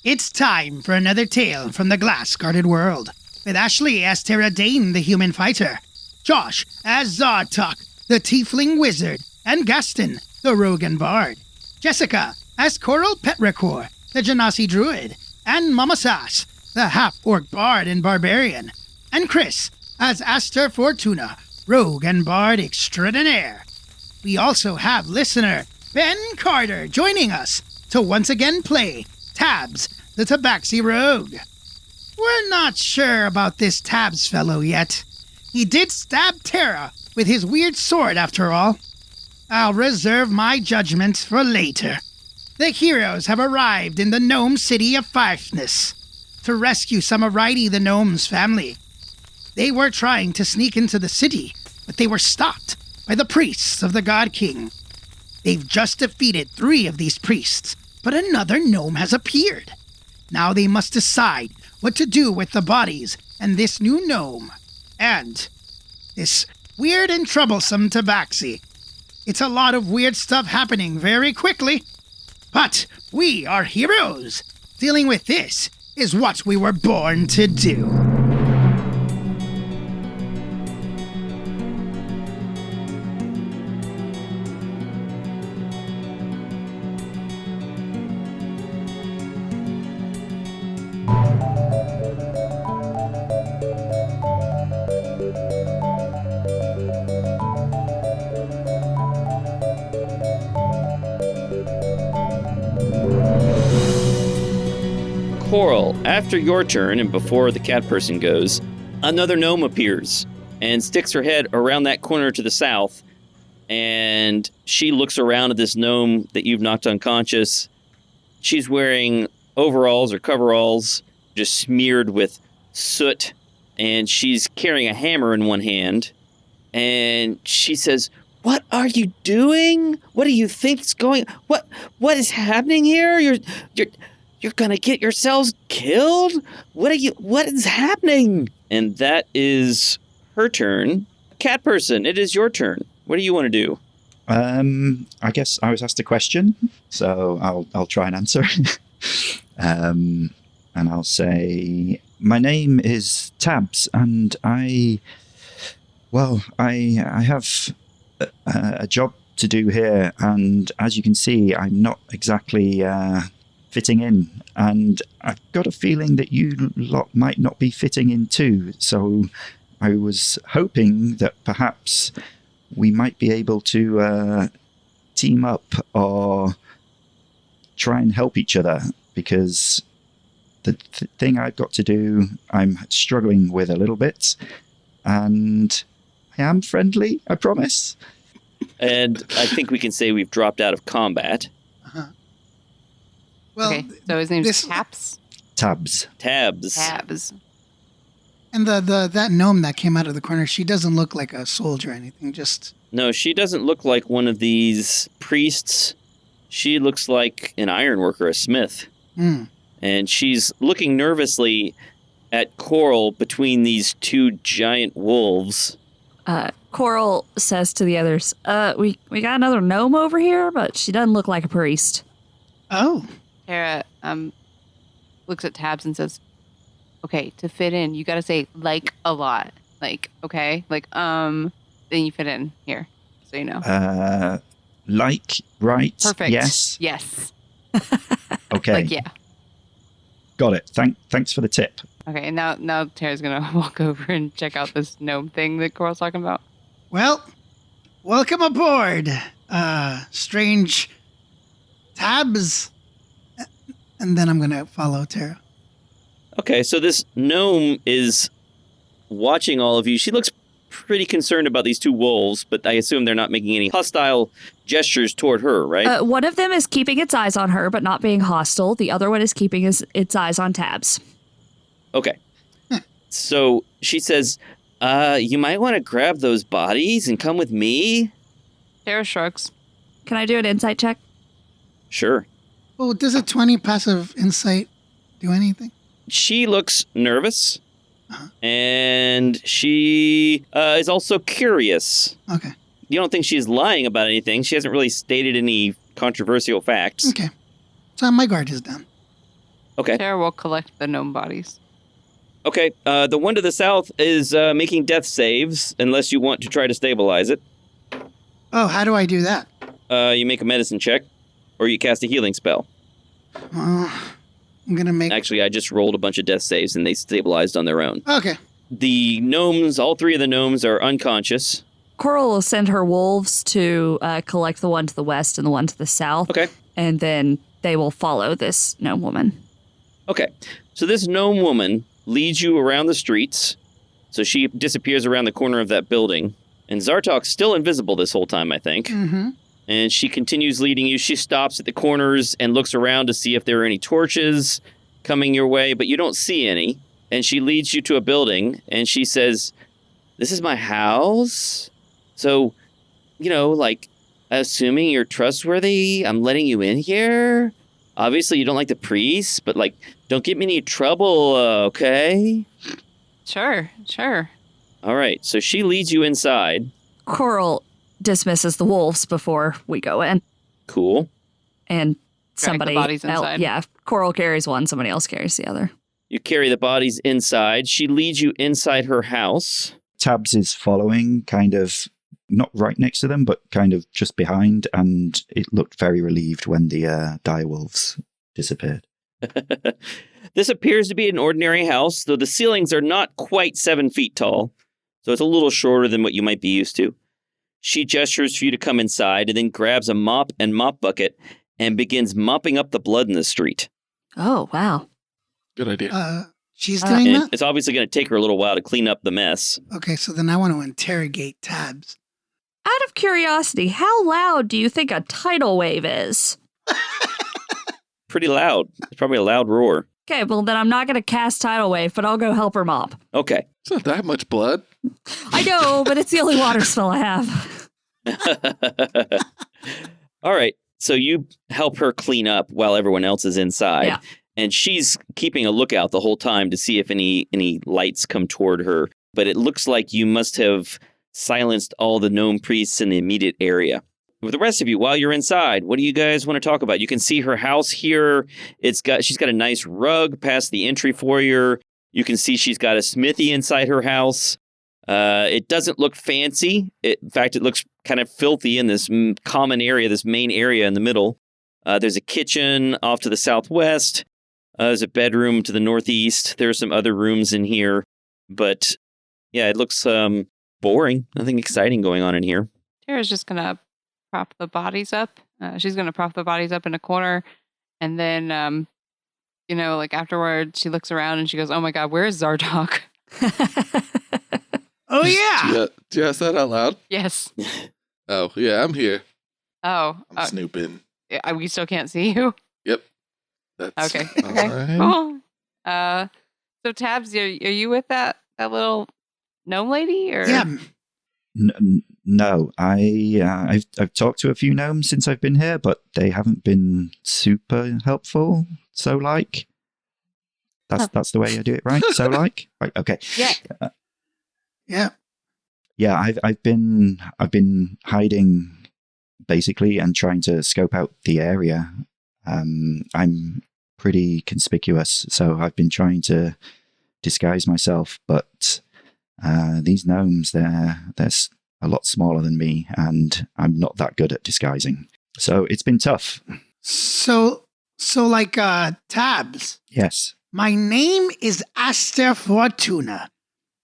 It's time for another tale from the glass-guarded world, with Ashley as Tara Dane, the human fighter, Josh as Zartok, the tiefling wizard, and Gaston, the rogue and bard, Jessica as Coral Petrichor, the Genasi druid, and Mama Sass, the half-orc bard and barbarian, and Chris as Aster Fortuna, rogue and bard extraordinaire. We also have listener Ben Carter joining us to once again play Tabs, the Tabaxi Rogue. We're not sure about this Tabs fellow yet. He did stab Tara with his weird sword after all. I'll reserve my judgment for later. The heroes have arrived in the gnome city of Fifeness to rescue some of Righty the gnome's family. They were trying to sneak into the city, but they were stopped by the priests of the God King. They've just defeated 3 of these priests, but another gnome has appeared. Now they must decide what to do with the bodies and this new gnome. And this weird and troublesome Tabaxi. It's a lot of weird stuff happening very quickly. But we are heroes. Dealing with this is what we were born to do. Coral, after your turn and before the cat person goes, another gnome appears and sticks her head around that corner to the south, and she looks around at this gnome that you've knocked unconscious. She's wearing overalls or coveralls, just smeared with soot, and she's carrying a hammer in one hand, and she says, "What are you doing? What do you think's going? What is happening here? You're gonna get yourselves killed? What is happening?" And that is her turn. Cat person, it is your turn. What do you want to do? I guess I was asked a question, so I'll try and answer. And I'll say, my name is Tabs, and I have a job to do here, and as you can see, I'm not exactly fitting in, and I've got a feeling that you lot might not be fitting in too, so I was hoping that perhaps we might be able to team up or try and help each other, because the thing I've got to do, I'm struggling with a little bit, and I am friendly, I promise. And I think we can say we've dropped out of combat. Uh-huh. Well, okay, so his name's Tabs. Tabs. And that gnome that came out of the corner, she doesn't look like a soldier or anything, just... No, she doesn't look like one of these priests. She looks like an ironworker, a smith. Mm. And she's looking nervously at Coral between these 2 giant wolves. Coral says to the others, we got another gnome over here, but she doesn't look like a priest. Oh. Tara looks at Tabs and says, "Okay, to fit in, you gotta say like a lot. Like, okay? Like, then you fit in here, so you know." Like, right? Perfect. Yes. Okay. Like, yeah. Got it. Thanks for the tip. Okay, and now Tara's gonna walk over and check out this gnome thing that Coral's talking about. Well, welcome aboard, strange Tabs. And then I'm going to follow Tara. Okay, so this gnome is watching all of you. She looks pretty concerned about these 2 wolves, but I assume they're not making any hostile gestures toward her, right? One of them is keeping its eyes on her, but not being hostile. The other one is keeping its eyes on Tabs. Okay. So she says, you might want to grab those bodies and come with me. Tara shrugs. Can I do an insight check? Sure. Oh, does a 20 passive insight do anything? She looks nervous, and she is also curious. Okay. You don't think she's lying about anything. She hasn't really stated any controversial facts. Okay. So my guard is down. Okay. Tara will collect the gnome bodies. Okay. The one to the south is making death saves, unless you want to try to stabilize it. Oh, how do I do that? You make a medicine check, or you cast a healing spell. I'm gonna make. Actually, I just rolled a bunch of death saves, and they stabilized on their own. Okay. The gnomes, all three of the gnomes are unconscious. Coral will send her wolves to collect the one to the west and the one to the south. Okay. And then they will follow this gnome woman. Okay. So this gnome woman leads you around the streets. So she disappears around the corner of that building. And Zartok's still invisible this whole time, I think. Mm-hmm. And she continues leading you. She stops at the corners and looks around to see if there are any torches coming your way, but you don't see any. And she leads you to a building, and she says, "This is my house. So, assuming you're trustworthy, I'm letting you in here. Obviously, you don't like the priests, but, don't get me any trouble, okay?" Sure. All right, so she leads you inside. Coral dismisses the wolves before we go in. Cool. And Drag somebody the bodies inside. Yeah, Coral carries one, somebody else carries the other. You carry the bodies inside. She leads you inside her house. Tabs is following, kind of not right next to them, but kind of just behind, and it looked very relieved when the direwolves disappeared. This appears to be an ordinary house, though the ceilings are not quite 7 feet tall, so it's a little shorter than what you might be used to. She gestures for you to come inside and then grabs a mop and mop bucket and begins mopping up the blood in the street. Oh, wow. Good idea. She's doing And that? it's obviously going to take her a little while to clean up the mess. Okay, so then I want to interrogate Tabs. Out of curiosity, how loud do you think a tidal wave is? Pretty loud. It's probably a loud roar. Okay, well, then I'm not going to cast tidal wave, but I'll go help her mop. Okay. It's not that much blood. I know, but it's the only water spell I have. All right. So you help her clean up while everyone else is inside. Yeah. And she's keeping a lookout the whole time to see if any lights come toward her. But it looks like you must have silenced all the gnome priests in the immediate area. With the rest of you, while you're inside, what do you guys want to talk about? You can see her house here. She's got a nice rug past the entry foyer. You can see she's got a smithy inside her house. It doesn't look fancy. In fact, it looks kind of filthy in this common area, this main area in the middle. There's a kitchen off to the southwest. There's a bedroom to the northeast. There are some other rooms in here. But, yeah, it looks boring. Nothing exciting going on in here. Tara's just going to prop the bodies up. She's going to prop the bodies up in a corner. And then, afterwards, she looks around and she goes, "Oh, my God, where is Zartok?" Oh, yeah. Did you ask that out loud? Yes. Oh, yeah, I'm here. Oh. I'm snooping. We still can't see you? Yep. That's Okay. all Okay. right. Cool. So Tabs, are you with that little gnome lady? Or? Yeah. No, I've talked to a few gnomes since I've been here, but they haven't been super helpful. So that's the way I do it, right? So right, okay. Yeah. Yeah. I've been hiding basically and trying to scope out the area. I'm pretty conspicuous, so I've been trying to disguise myself, but these gnomes, they're a lot smaller than me, and I'm not that good at disguising. So it's been tough. So Tabs. Yes. My name is Aster Fortuna,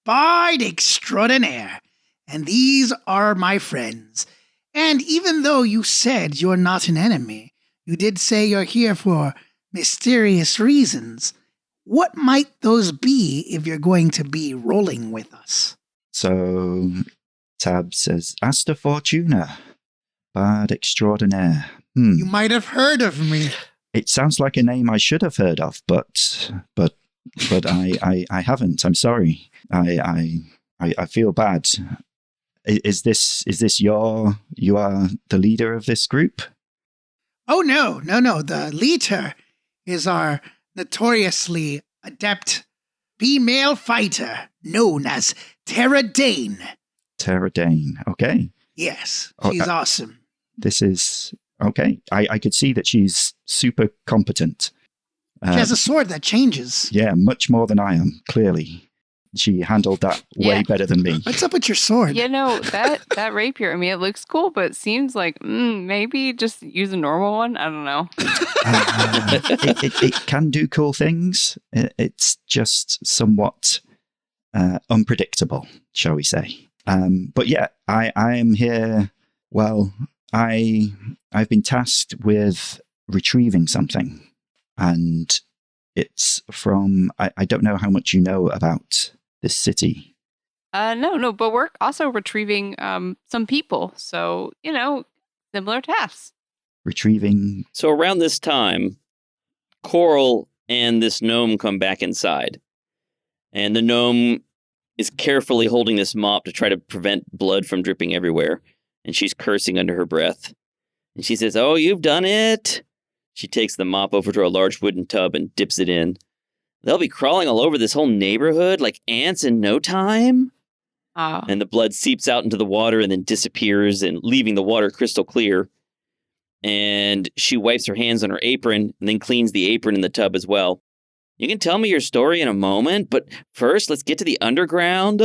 Bard Extraordinaire, and these are my friends. And even though you said you're not an enemy, you did say you're here for mysterious reasons. What might those be if you're going to be rolling with us? So Tab says, Aster Fortuna, Bard Extraordinaire. You might have heard of me. It sounds like a name I should have heard of, but I haven't. I'm sorry. I feel bad. Is this you are the leader of this group? Oh, no. The leader is our notoriously adept female fighter known as Tyranny. Tyranny, okay. Yes, Oh, she's awesome. This is, okay. I could see that she's super competent. She has a sword that changes. Yeah, much more than I am, clearly. She handled that way better than me. What's up with your sword? You know, that rapier, I mean, it looks cool, but it seems like maybe just use a normal one. I don't know. It can do cool things. It's just somewhat unpredictable, shall we say. But yeah, I am here. Well, I've been tasked with retrieving something. And it's from, I don't know how much you know about this city. No, but we're also retrieving some people. So, similar tasks. Retrieving. So around this time, Coral and this gnome come back inside. And the gnome is carefully holding this mop to try to prevent blood from dripping everywhere. And she's cursing under her breath. And she says, "Oh, you've done it." She takes the mop over to a large wooden tub and dips it in. "They'll be crawling all over this whole neighborhood like ants in no time." Oh. And the blood seeps out into the water and then disappears, and leaving the water crystal clear. And she wipes her hands on her apron and then cleans the apron in the tub as well. "You can tell me your story in a moment, but first let's get to the underground."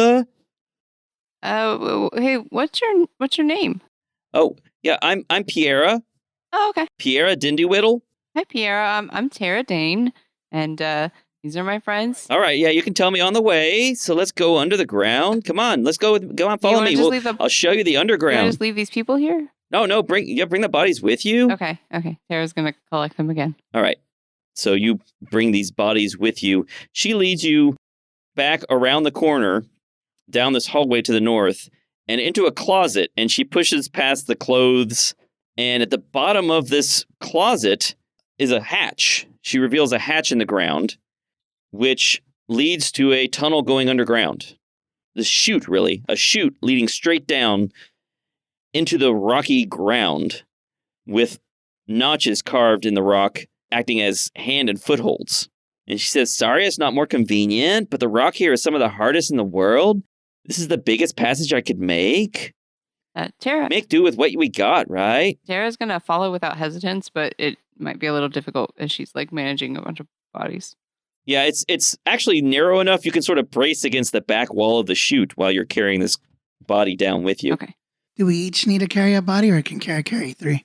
Hey, what's your name? Oh, yeah, I'm Piera. Oh, okay. Piera Dindywiddle. Hi, Piera. I'm Tara Dane, and these are my friends. All right, yeah, you can tell me on the way. So let's go under the ground. Come on, let's go on, follow me. I'll show you the underground. You want to just leave these people here? No, bring the bodies with you. Okay. Tara's gonna collect them again. All right. So you bring these bodies with you. She leads you back around the corner, down this hallway to the north, and into a closet, and she pushes past the clothes. And at the bottom of this closet is a hatch. She reveals a hatch in the ground, which leads to a tunnel going underground. The chute, really. A chute leading straight down into the rocky ground with notches carved in the rock, acting as hand and footholds. And she says, "Sorry, it's not more convenient, but the rock here is some of the hardest in the world. This is the biggest passage I could make." Tara. Make do with what we got, right? Tara's gonna follow without hesitance, but it might be a little difficult as she's like managing a bunch of bodies. Yeah, it's actually narrow enough you can sort of brace against the back wall of the chute while you're carrying this body down with you. Okay. Do we each need to carry a body, or can Kara carry 3?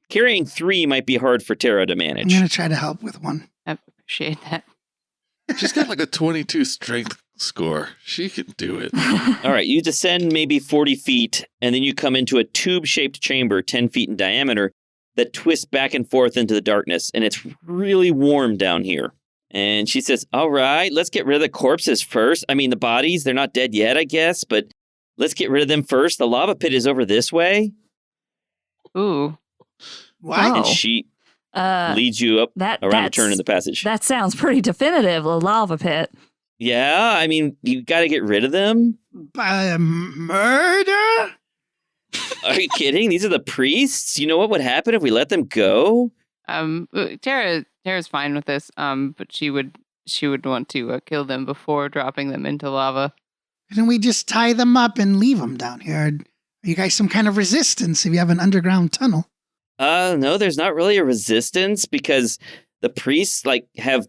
Carrying 3 might be hard for Tara to I'm manage. going to try to help with 1. I appreciate that. She's got like a 22 strength score. She can do it. All right, you descend maybe 40 feet, and then you come into a tube-shaped chamber 10 feet in diameter that twists back and forth into the darkness, and it's really warm down here. And she says, "All right, let's get rid of the corpses first. I mean, the bodies, they're not dead yet, I guess, but let's get rid of them first. The lava pit is over this way." Ooh. What? And she leads you up around the turn in the passage. That sounds pretty definitive, a lava pit. Yeah, I mean, you got to get rid of them. Murder? Are you kidding? These are the priests. You know what would happen if we let them go? Tara's fine with this. But she would want to kill them before dropping them into lava. Couldn't we just tie them up and leave them down here? Are you guys some kind of resistance if you have an underground tunnel? No, there's not really a resistance because the priests have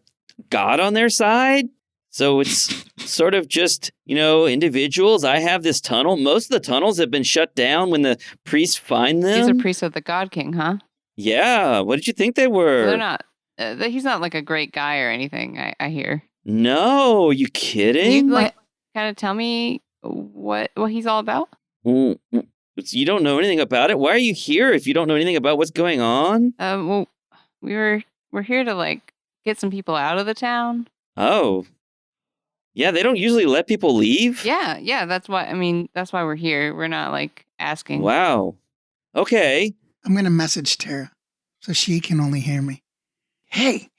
God on their side. So it's sort of just, individuals. I have this tunnel. Most of the tunnels have been shut down when the priests find them. These are priests of the God King, huh? Yeah. What did you think they were? They're not. He's not like a great guy or anything, I hear. No, you kidding? Can you kind of tell me what he's all about? You don't know anything about it? Why are you here if you don't know anything about what's going on? Well, we're here to get some people out of the town. Oh. Yeah, they don't usually let people leave? Yeah, that's why we're here. We're not asking. Wow. Okay. I'm going to message Tara so she can only hear me. Hey.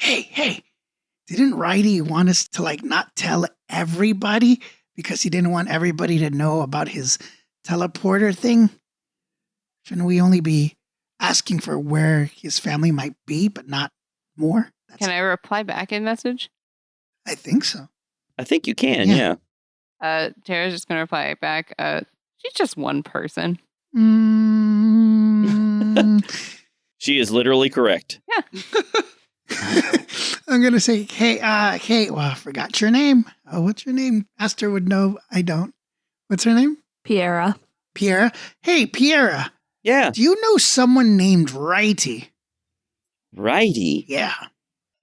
Didn't Righty want us to not tell everybody because he didn't want everybody to know about his teleporter thing? Shouldn't we only be asking for where his family might be, but not more? Can I reply back in message? I think so. I think you can, yeah. Tara's just going to reply back. She's just one person. She is literally correct. Yeah. I'm gonna say, hey, well, I forgot your name. What's your name? Aster would know. I don't. What's her name? Piera. Piera. Hey, Piera. Yeah. Do you know someone named Righty? Righty? Yeah.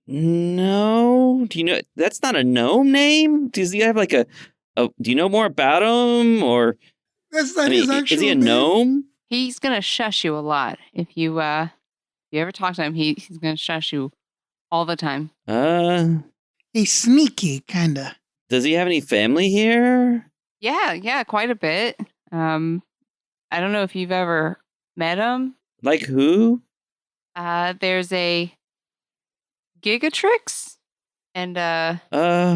No. Do you know? That's not a gnome name? Does he have like a do you know more about him? Or That's not his actual is he a name. gnome? He's gonna shush you a lot. If you ever talk to him, he's gonna shush you all the time. He's sneaky, kinda. Does he have any family here? Yeah, quite a bit. I don't know if you've ever met him. Like who? There's a Gigatrix and Zawar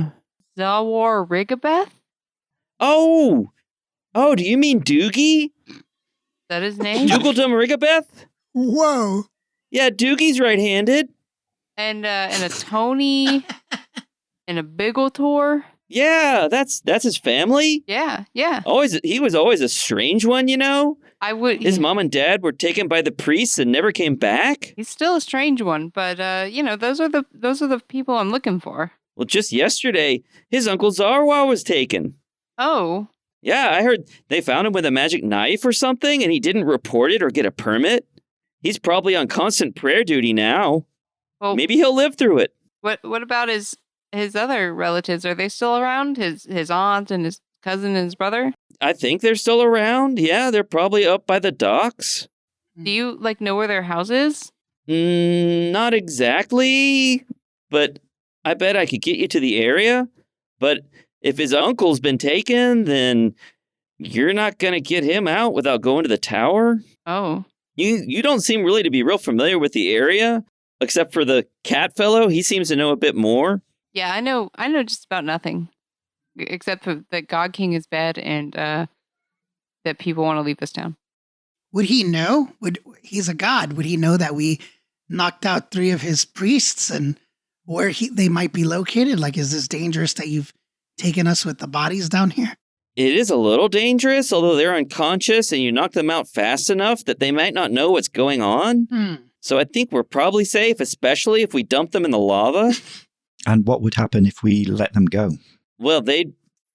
Rigabeth. Oh, do you mean Doogie? Is that his name? Doogledum Rigabeth? Whoa. Yeah, Doogie's right-handed. And a Tony and a Biggletor. Yeah, that's his family. Yeah. He was always a strange one, you know. His mom and dad were taken by the priests and never came back. He's still a strange one, but those are the people I'm looking for. Well, just yesterday, his uncle Zarwa was taken. Oh. Yeah, I heard they found him with a magic knife or something, and he didn't report it or get a permit. He's probably on constant prayer duty now. Well, maybe he'll live through it. What about his other relatives? Are they still around? His aunt and his cousin and his brother? I think they're still around. Yeah, they're probably up by the docks. Do you know where their house is? Not exactly, but I bet I could get you to the area. But if his uncle's been taken, then you're not going to get him out without going to the tower. Oh. You don't seem really to be real familiar with the area, except for the cat fellow. He seems to know a bit more. Yeah, I know just about nothing, except for that God King is bad and that people want to leave this town. Would he know? He's a god. Would he know that we knocked out 3 of his priests and where they might be located? Like, is this dangerous that you've taken us with the bodies down here? It is a little dangerous, although they're unconscious and you knock them out fast enough that they might not know what's going on. So I think we're probably safe, especially if we dump them in the lava. And what would happen if we let them go? Well, they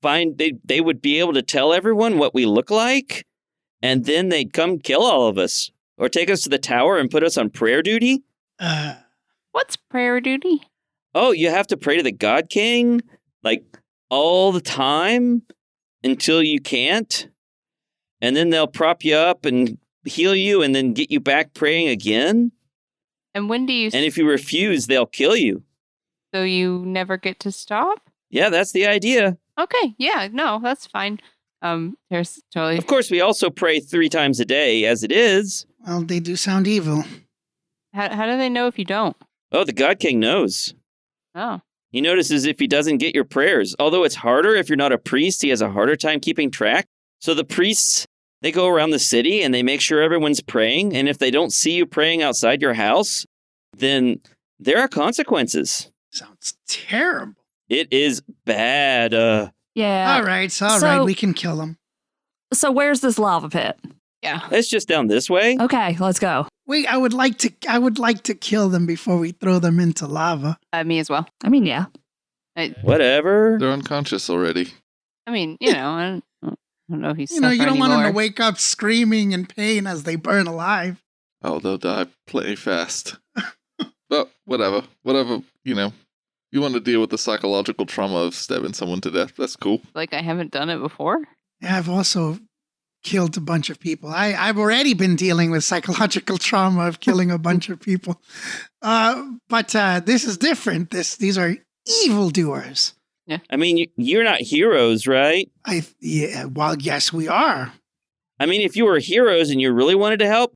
would be able to tell everyone what we look like, and then they'd come kill all of us or take us to the tower and put us on prayer duty. What's prayer duty? Oh, you have to pray to the God King, like, all the time until you can't. And then they'll prop you up and heal you and then get you back praying again. And when do you... And if you refuse, they'll kill you. So you never get to stop? Yeah, that's the idea. Okay, yeah, no, that's fine. There's totally... Of course, we also pray 3 times a day as it is. Well, they do sound evil. How do they know if you don't? Oh, the God King knows. Oh. He notices if he doesn't get your prayers. Although it's harder if you're not a priest, he has a harder time keeping track. So the priests, they go around the city and they make sure everyone's praying. And if they don't see you praying outside your house, then there are consequences. Sounds terrible. It is bad. Yeah. All right, all right. We can kill them. So where's this lava pit? Yeah. It's just down this way. Okay, let's go. Wait, I would like to kill them before we throw them into lava. Me as well. I mean, yeah. Whatever. They're unconscious already. I mean, I don't know if he's you don't want them to wake up screaming in pain as they burn alive. Oh, they'll die plenty fast. But whatever, you want to deal with the psychological trauma of stabbing someone to death, that's cool. Like I haven't done it before? Yeah, I've also killed a bunch of people. I've already been dealing with psychological trauma of killing a bunch of people. But this is different. These are evildoers. Yeah. I mean, you're not heroes, right? Well, yes, we are. I mean, if you were heroes and you really wanted to help,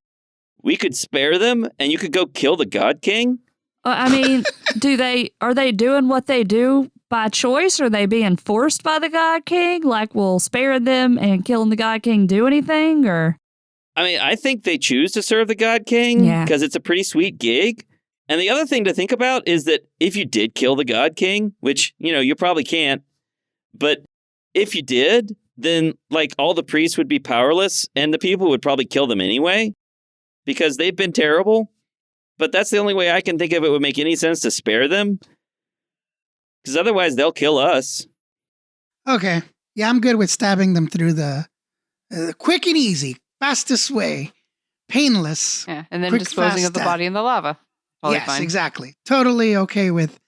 we could spare them and you could go kill the God King. I mean, are they doing what they do by choice? Or are they being forced by the God King? Like, will sparing them and killing the God King do anything? Or I mean, I think they choose to serve the God King because it's a pretty sweet gig. And the other thing to think about is that if you did kill the God King, which, you probably can't, but if you did, then like all the priests would be powerless and the people would probably kill them anyway because they've been terrible. But that's the only way I can think of it would make any sense to spare them. because otherwise they'll kill us. Okay. Yeah, I'm good with stabbing them through the quick and easy, fastest way, painless. Yeah, and then Quick, disposing fast of the stab. body in the lava. Totally Yes, fine. exactly. Totally okay with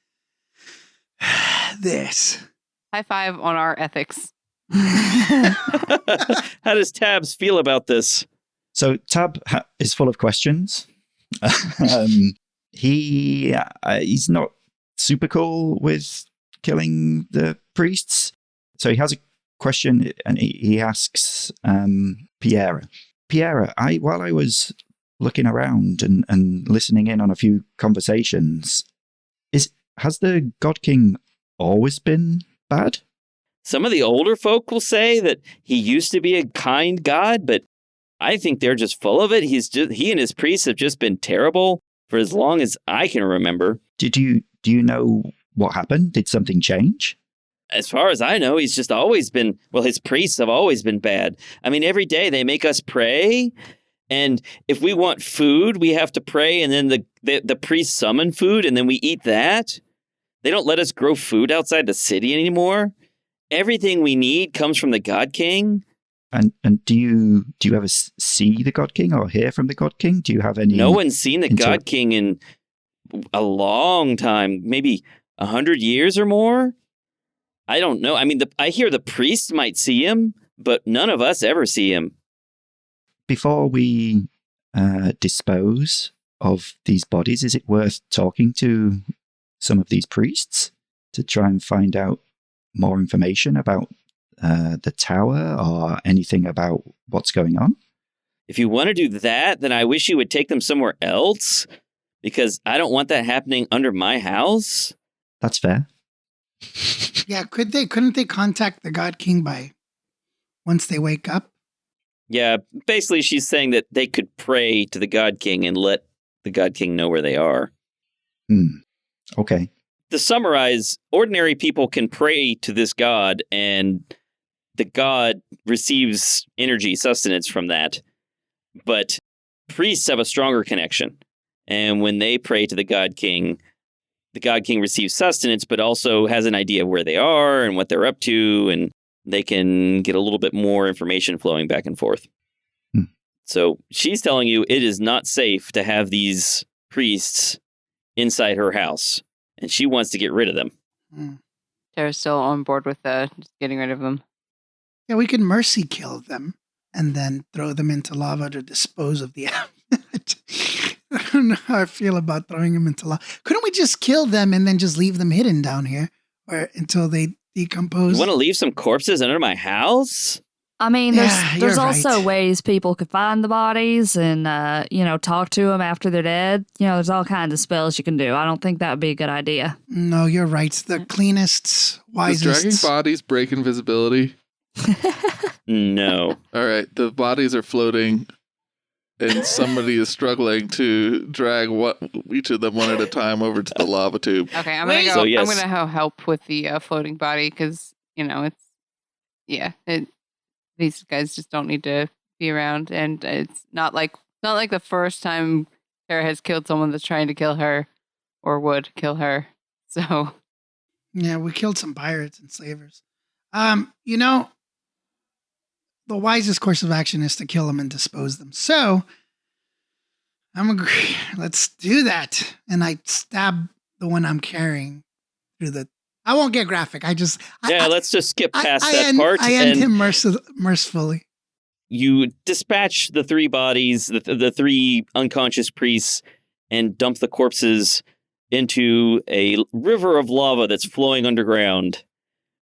this. High five on our ethics. How does Tabs feel about this? So Tab is full of questions. He's not super cool with killing the priests. So he has a question, and he asks Piera. Piera, while I was looking around and listening in on a few conversations, has the God King always been bad? Some of the older folk will say that he used to be a kind god, but I think they're just full of it. He and his priests have just been terrible for as long as I can remember. Do you know what happened? Did something change? As far as I know, he's just always been, well, his priests have always been bad. I mean, every day they make us pray, and if we want food, we have to pray, and then the priests summon food, and then we eat that. They don't let us grow food outside the city anymore. Everything we need comes from the God King. And do you ever see the God King or hear from the God King? Do you have any? No one's seen the God King in a long time, maybe 100 years or more. I don't know. I mean, I hear the priests might see him, but none of us ever see him. Before we dispose of these bodies, is it worth talking to some of these priests to try and find out more information about the tower or anything about what's going on? If you want to do that, then I wish you would take them somewhere else, because I don't want that happening under my house. That's fair. Yeah, couldn't they contact the God King once they wake up? Yeah, basically she's saying that they could pray to the God King and let the God King know where they are. Okay. To summarize, ordinary people can pray to this god, and the god receives energy, sustenance from that. But priests have a stronger connection. And when they pray to the God King receives sustenance, but also has an idea of where they are and what they're up to, and they can get a little bit more information flowing back and forth. So she's telling you it is not safe to have these priests inside her house, and she wants to get rid of them. Tara's still on board with just getting rid of them. Yeah, we could mercy kill them and then throw them into lava to dispose of the I don't know how I feel about throwing them into lava. Couldn't we just kill them and then just leave them hidden down here or until they decompose? You want to leave some corpses under my house? I mean, Yeah, there's you're also right. ways people could find the bodies and, talk to them after they're dead. There's all kinds of spells you can do. I don't think that would be a good idea. No, you're right. The cleanest, Does wisest. dragging bodies break invisibility? No. All right, the bodies are floating, and somebody is struggling to drag each of them one at a time over to the lava tube. Okay, I'm gonna go. So, yes. I'm gonna help with the floating body because these guys just don't need to be around, and it's not like the first time Tara has killed someone that's trying to kill her or would kill her. So Yeah, we killed some pirates and slavers. The wisest course of action is to kill them and dispose them. So, I'm agree. Let's do that. And I stab the one I'm carrying through the. I won't get graphic. Let's just skip past that part. I end and him mercifully. you dispatch the three bodies, the three unconscious priests, and dump the corpses into a river of lava that's flowing underground.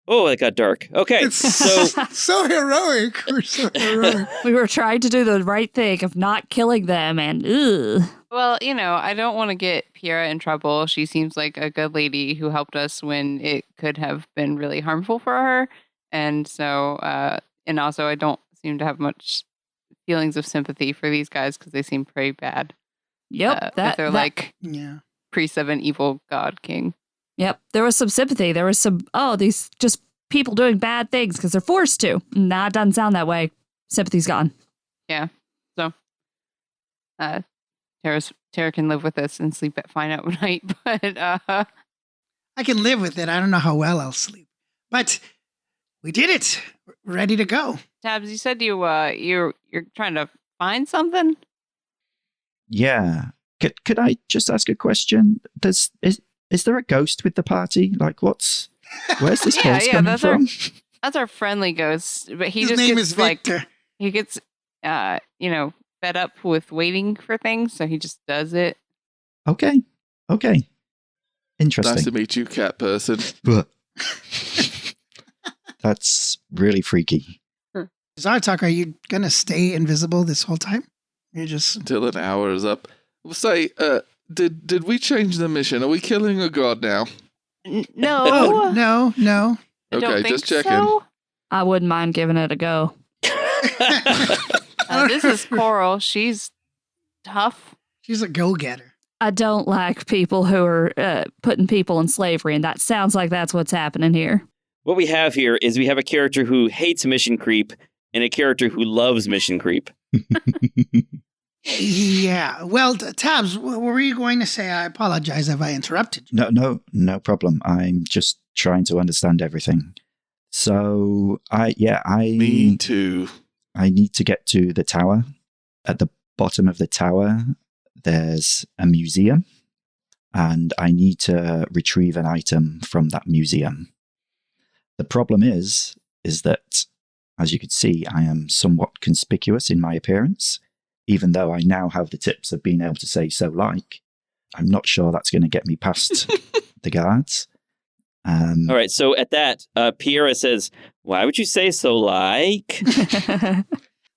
Oh, it got dark. Okay, It's so so heroic. We're so heroic. We were trying to do the right thing of not killing them, and well, I don't want to get Piera in trouble. She seems like a good lady who helped us when it could have been really harmful for her, and so and also I don't seem to have much feelings of sympathy for these guys because they seem pretty bad. Yep, they're like Yeah. priests of an evil god king. Yep, there was some sympathy. There was some, these just people doing bad things because they're forced to. Nah, it doesn't sound that way. Sympathy's gone. Yeah. So, Tara can live with this and sleep fine at night. But I can live with it. I don't know how well I'll sleep. But we did it. We're ready to go. Tabs, you said you're trying to find something? Yeah. Could I just ask a question? Is there a ghost with the party? Like, where's this ghost coming from? That's our friendly ghost, but His name is Victor. He gets, fed up with waiting for things, so he just does it. Okay. Interesting. Nice to meet you, cat person. That's really freaky. Zartok, are you going to stay invisible this whole time? You're just... Until an hour is up. Say, did we change the mission? Are we killing a god now? No. Oh, no. I don't Okay, think just checking. so. I wouldn't mind giving it a go. This is Coral. She's tough. She's a go-getter. I don't like people who are putting people in slavery, and that sounds like that's what's happening here. What we have here is we have a character who hates mission creep and a character who loves mission creep. Yeah. Well, Tabs, what were you going to say? I apologize if I interrupted you. No problem. I'm just trying to understand everything. So, Me too. I need to get to the tower. At the bottom of the tower, there's a museum, and I need to retrieve an item from that museum. The problem is that, as you can see, I am somewhat conspicuous in my appearance, even though I now have the tips of being able to say so like. I'm not sure that's going to get me past the guards. All right, so at that, Piera says, "Why would you say so like?"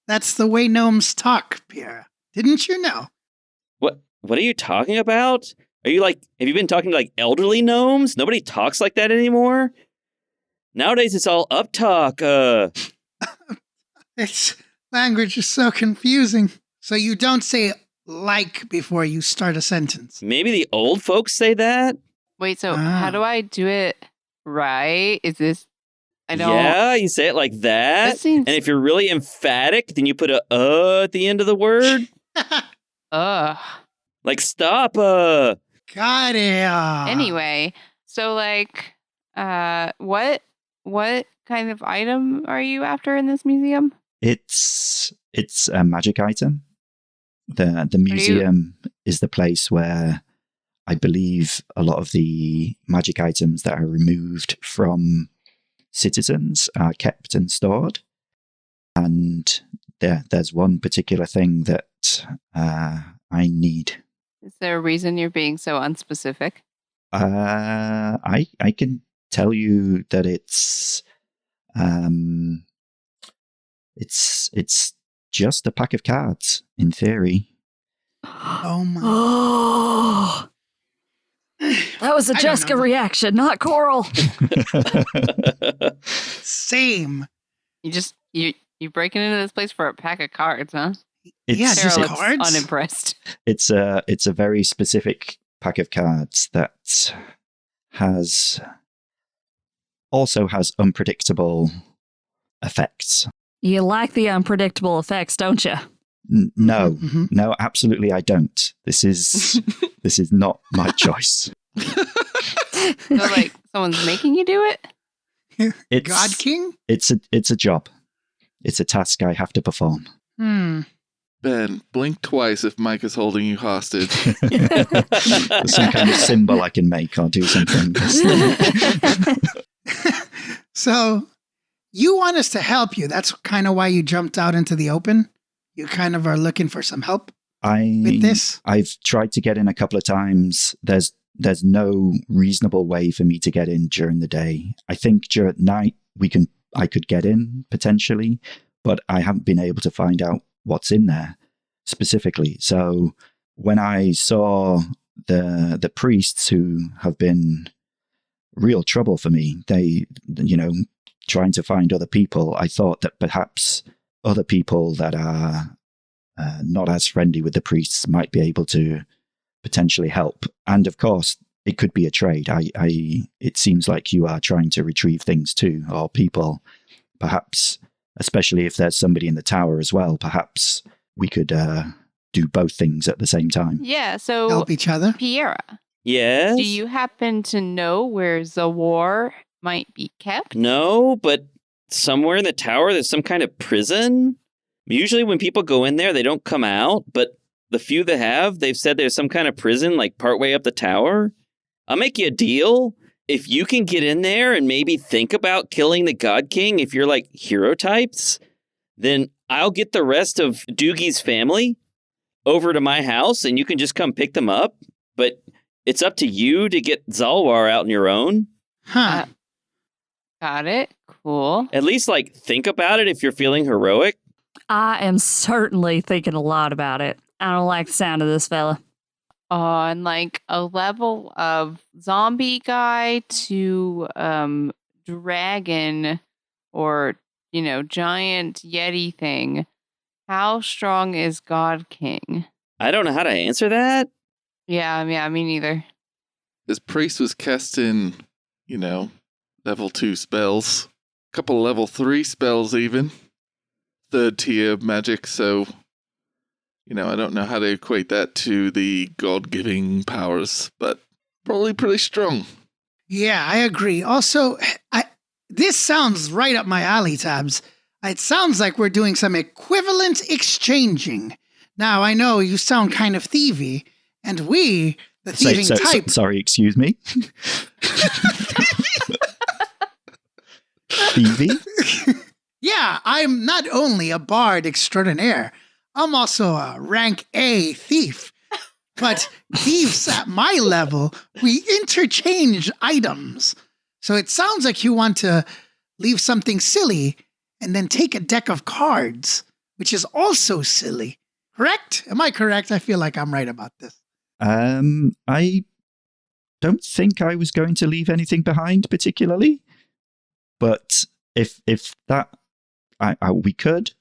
That's the way gnomes talk, Pierre. Didn't you know? What are you talking about? Are you have you been talking to elderly gnomes? Nobody talks like that anymore. Nowadays, it's all up talk. Its language is so confusing. So you don't say like before you start a sentence. Maybe the old folks say that. Wait, so how do I do it right? Is this... I don't... Yeah, you say it like that. Seems... And if you're really emphatic, then you put a at the end of the word. Like stop. Got it. Anyway, so what kind of item are you after in this museum? It's a magic item. The museum is the place where I believe a lot of the magic items that are removed from citizens are kept and stored. And there's one particular thing that I need. Is there a reason you're being so unspecific? I can tell you that it's just a pack of cards, in theory. Oh my. Oh. That was a Jessica reaction, not Coral. Same. You breaking into this place for a pack of cards, huh? Just Sarah cards. looks unimpressed. It's a very specific pack of cards that also has unpredictable effects. You like the unpredictable effects, don't you? No, no, absolutely I don't. This is not my choice. So someone's making you do it? God King? It's a job. It's a task I have to perform. Ben, blink twice if Mike is holding you hostage. There's some kind of symbol I can make or do something. So, you want us to help you. That's kind of why you jumped out into the open. You kind of are looking for some help with this. I've tried to get in a couple of times. There's no reasonable way for me to get in during the day. I think during night I could get in potentially, but I haven't been able to find out what's in there specifically. So when I saw the priests who have been real trouble for me, they, trying to find other people, I thought that perhaps other people that are not as friendly with the priests might be able to potentially help. And of course, it could be a trade. It seems like you are trying to retrieve things too, or people. Perhaps, especially if there's somebody in the tower as well, perhaps we could do both things at the same time. Yeah, so... Help each other? Piera, Yes? Do you happen to know where Zawar might be kept? No, but somewhere in the tower there's some kind of prison. Usually when people go in there, they don't come out, but the few that have, they've said there's some kind of prison like partway up the tower. I'll make you a deal. If you can get in there and maybe think about killing the God King, if you're like hero types, then I'll get the rest of Doogie's family over to my house and you can just come pick them up. But it's up to you to get Zalwar out on your own. Huh. Got it. Cool. At least like think about it if you're feeling heroic. I am certainly thinking a lot about it. I don't like the sound of this fella. On like a level of zombie guy to dragon or, giant yeti thing, how strong is God King? I don't know how to answer that. Yeah, me neither. This priest was casting, level 2 spells. A couple level 3 spells even. 3rd tier magic, so I don't know how to equate that to the God-giving powers, but probably pretty strong. Yeah, I agree. Also, this sounds right up my alley, Tabs. It sounds like we're doing some equivalent exchanging. Now, I know you sound kind of thievy, and we, the thieving type... Sorry, excuse me? Thievy? Yeah, I'm not only a bard extraordinaire, I'm also a rank A thief. But thieves at my level, we interchange items. So it sounds like you want to leave something silly and then take a deck of cards, which is also silly. Correct? Am I correct? I feel like I'm right about this. I don't think I was going to leave anything behind particularly. But if that... we could.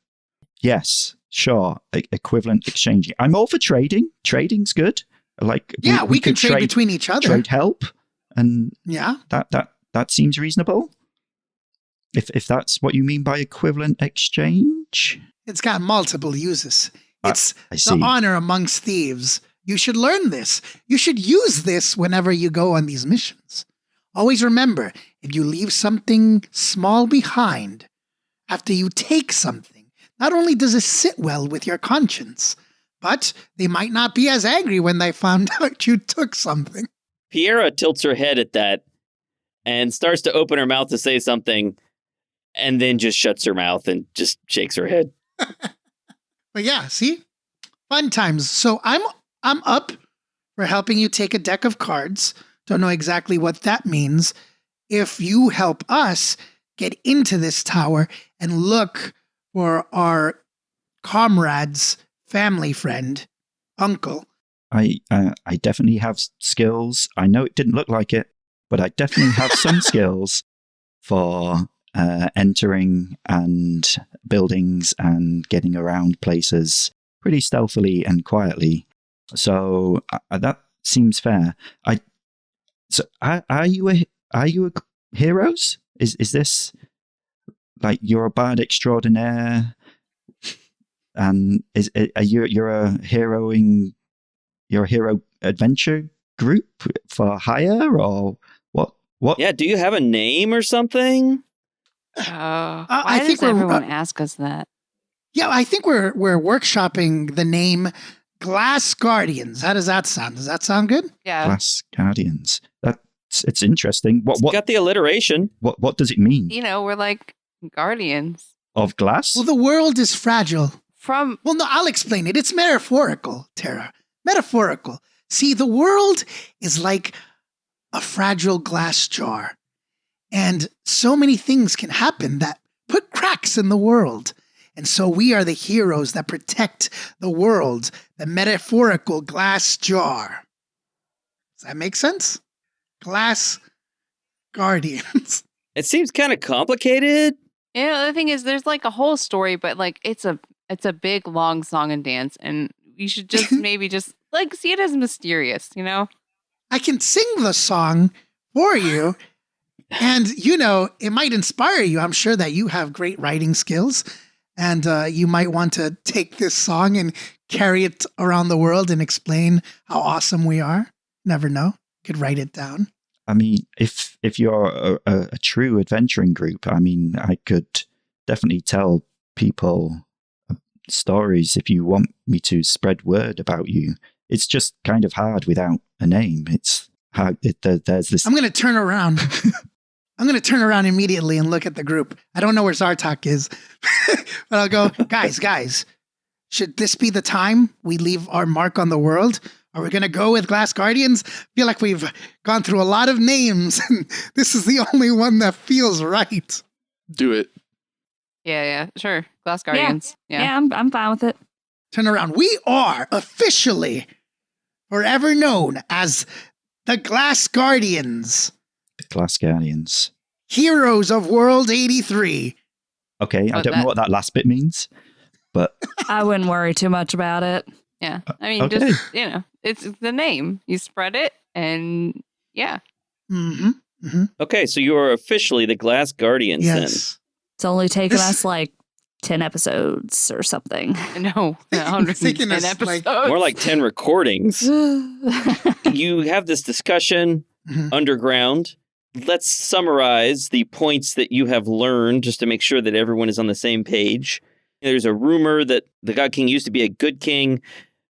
Yes, sure. Equivalent exchanging. I'm all for trading. Trading's good. Like we can trade between each other. Trade help, and that seems reasonable. If that's what you mean by equivalent exchange, it's got multiple uses. It's the honor amongst thieves. You should learn this. You should use this whenever you go on these missions. Always remember, if you leave something small behind. After you take something, not only does it sit well with your conscience, but they might not be as angry when they found out you took something. Piera tilts her head at that and starts to open her mouth to say something and then just shuts her mouth and just shakes her head. But yeah, see? Fun times. So I'm up for helping you take a deck of cards. Don't know exactly what that means. If you help us get into this tower and look for our comrade's family friend, uncle. I definitely have skills. I know it didn't look like it, but I definitely have some skills for entering and buildings and getting around places pretty stealthily and quietly. So that seems fair. Are you heroes? Is this like you're a bard extraordinaire, and you're a hero adventure group for hire, or what? Yeah, do you have a name or something? Why does everyone ask us that? Yeah, I think we're workshopping the name Glass Guardians. How does that sound? Does that sound good? Yeah, Glass Guardians. It's interesting. What got the alliteration? What does it mean? We're like guardians Of glass? Well, the world is fragile. Well, no, I'll explain it. It's metaphorical, Tara. Metaphorical. See, the world is like a fragile glass jar. And so many things can happen that put cracks in the world. And so we are the heroes that protect the world, the metaphorical glass jar. Does that make sense? Glass Guardians. It seems kind of complicated. The thing is, there's like a whole story, but like it's a big long song and dance, and you should just maybe just like see it as mysterious, I can sing the song for you, and it might inspire you. I'm sure that you have great writing skills, and you might want to take this song and carry it around the world and explain how awesome we are. Never know. could write it down. I mean, if you're a true adventuring group, I mean, I could definitely tell people stories if you want me to spread word about you. It's just kind of hard without a name. It's hard. There's this. I'm going to turn around. I'm going to turn around immediately and look at the group. I don't know where Zartok is, but I'll go, guys, should this be the time we leave our mark on the world? Are we going to go with Glass Guardians? I feel like we've gone through a lot of names, and this is the only one that feels right. Do it. Yeah, sure. Glass Guardians. Yeah, I'm fine with it. Turn around. We are officially forever known as the Glass Guardians. The Glass Guardians. Heroes of World 83. Okay, I don't know what that last bit means, but... I wouldn't worry too much about it. Yeah. I mean, okay. just, it's the name. You spread it, and yeah. Mm-hmm. Mm-hmm. Okay, so you are officially the Glass Guardians Yes. It's only taken us like 10 episodes or something. No, 110 episodes. then. More like 10 recordings. You have this discussion underground. Let's summarize the points that you have learned just to make sure that everyone is on the same page. There's a rumor that the God King used to be a good king,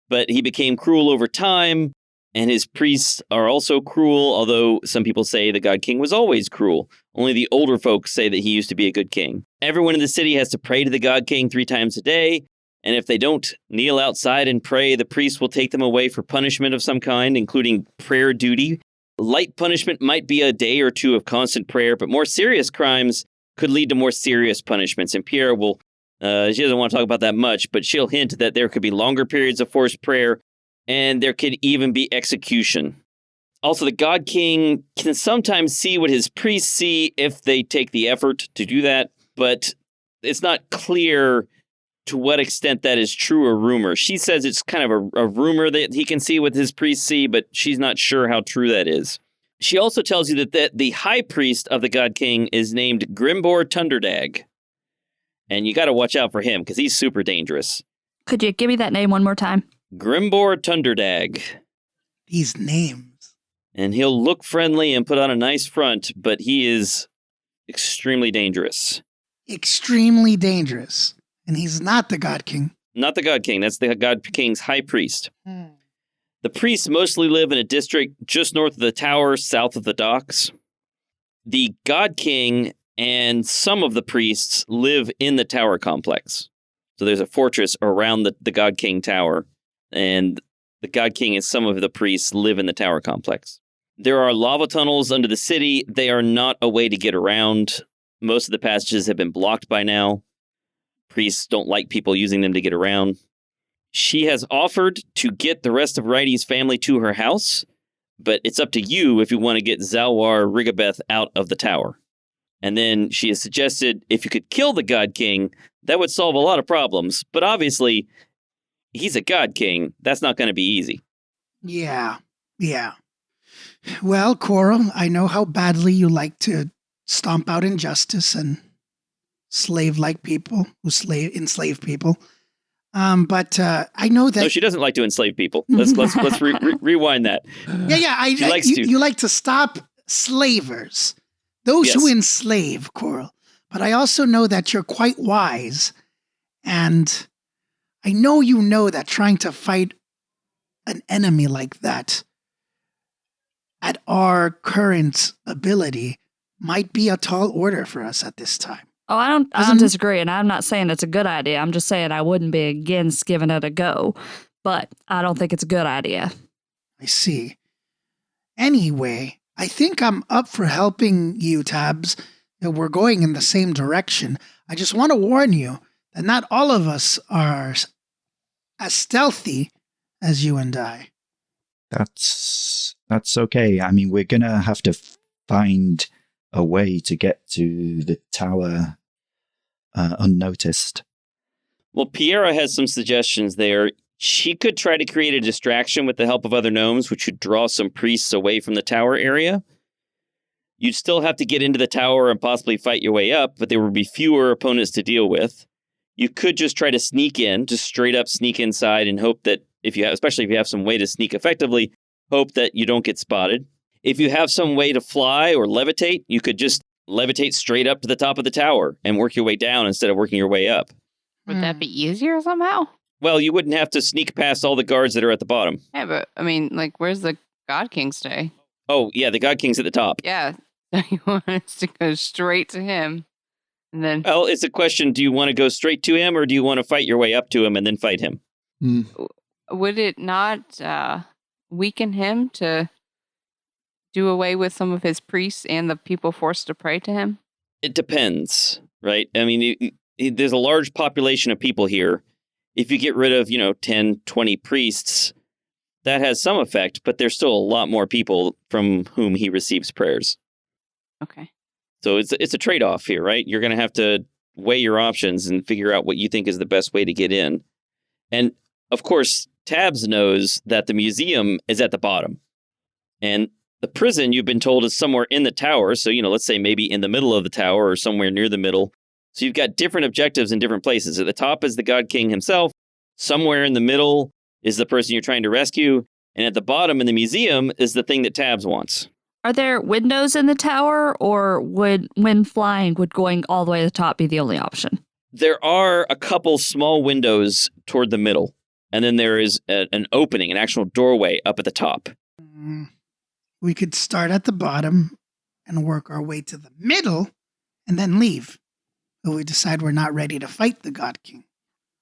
but he became cruel over time, and his priests are also cruel, although some people say the God King was always cruel. Only the older folks say that he used to be a good king. Everyone in the city has to pray to the God King 3 times a day, and if they don't kneel outside and pray, the priest will take them away for punishment of some kind, including prayer duty. Light punishment might be a day or 2 of constant prayer, but more serious crimes could lead to more serious punishments. And Pierre will, she doesn't want to talk about that much, but she'll hint that there could be longer periods of forced prayer, and there could even be execution. Also, the God King can sometimes see what his priests see if they take the effort to do that, but it's not clear to what extent that is true or rumor. She says it's kind of a rumor that he can see what his priests see, but she's not sure how true that is. She also tells you that the high priest of the God King is named Grimbor Tunderdag. And you got to watch out for him because he's super dangerous. Could you give me that name one more time? Grimbor Tunderdag. These names. And he'll look friendly and put on a nice front, but he is extremely dangerous. Extremely dangerous. And he's not the God King. Not the God King. That's the God King's high priest. The priests mostly live in a district just north of the tower, south of the docks. The God King and some of the priests live in the tower complex. So there's a fortress around the God King tower, and the God King and some of the priests live in the tower complex. There are lava tunnels under the city. They are not a way to get around. Most of the passages have been blocked by now. Priests don't like people using them to get around. She has offered to get the rest of Righty's family to her house, but it's up to you if you want to get Zalwar Rigabeth out of the tower. And then she has suggested if you could kill the God King, that would solve a lot of problems. But obviously, he's a God King. That's not going to be easy. Yeah. Well, Coral, I know how badly you like to stomp out injustice and slave-like people who enslave people. But I know that... No, she doesn't like to enslave people. Let's rewind that. Yeah. She likes to. You like to stop slavers. Those who Yes. enslave, Coral. But I also know that you're quite wise. And I know you know that trying to fight an enemy like that at our current ability might be a tall order for us at this time. Oh, I don't disagree, and I'm not saying it's a good idea. I'm just saying I wouldn't be against giving it a go, but I don't think it's a good idea. I see. Anyway, I think I'm up for helping you, Tabs. That we're going in the same direction. I just want to warn you that not all of us are as stealthy as you and I. That's okay. I mean, we're gonna have to find a way to get to the tower unnoticed. Well, Piera has some suggestions there. She could try to create a distraction with the help of other gnomes, which would draw some priests away from the tower area. You'd still have to get into the tower and possibly fight your way up, but there would be fewer opponents to deal with. You could just try to sneak in, just straight up sneak inside and hope that, especially if you have some way to sneak effectively, hope that you don't get spotted. if you have some way to fly or levitate, you could just levitate straight up to the top of the tower and work your way down instead of working your way up. Would that be easier somehow? Well, you wouldn't have to sneak past all the guards that are at the bottom. Yeah, but I mean, like, where's the God King stay? Oh, yeah, the God King's at the top. Yeah, so you want us to go straight to him, and then... Well, it's a question, do you want to go straight to him, or do you want to fight your way up to him and then fight him? Would it not weaken him to do away with some of his priests and the people forced to pray to him? It depends, right? I mean, there's a large population of people here. If you get rid of, 10, 20 priests, that has some effect, but there's still a lot more people from whom he receives prayers. Okay. So it's a trade-off here, right? You're going to have to weigh your options and figure out what you think is the best way to get in. And, of course, Tabs knows that the museum is at the bottom. And the prison, you've been told, is somewhere in the tower. So, let's say maybe in the middle of the tower or somewhere near the middle. So you've got different objectives in different places. At the top is the God King himself. Somewhere in the middle is the person you're trying to rescue. And at the bottom in the museum is the thing that Tabs wants. Are there windows in the tower, or when flying, would going all the way to the top be the only option? There are a couple small windows toward the middle. And then there is an opening, an actual doorway up at the top. We could start at the bottom and work our way to the middle and then leave. If we decide we're not ready to fight the God King.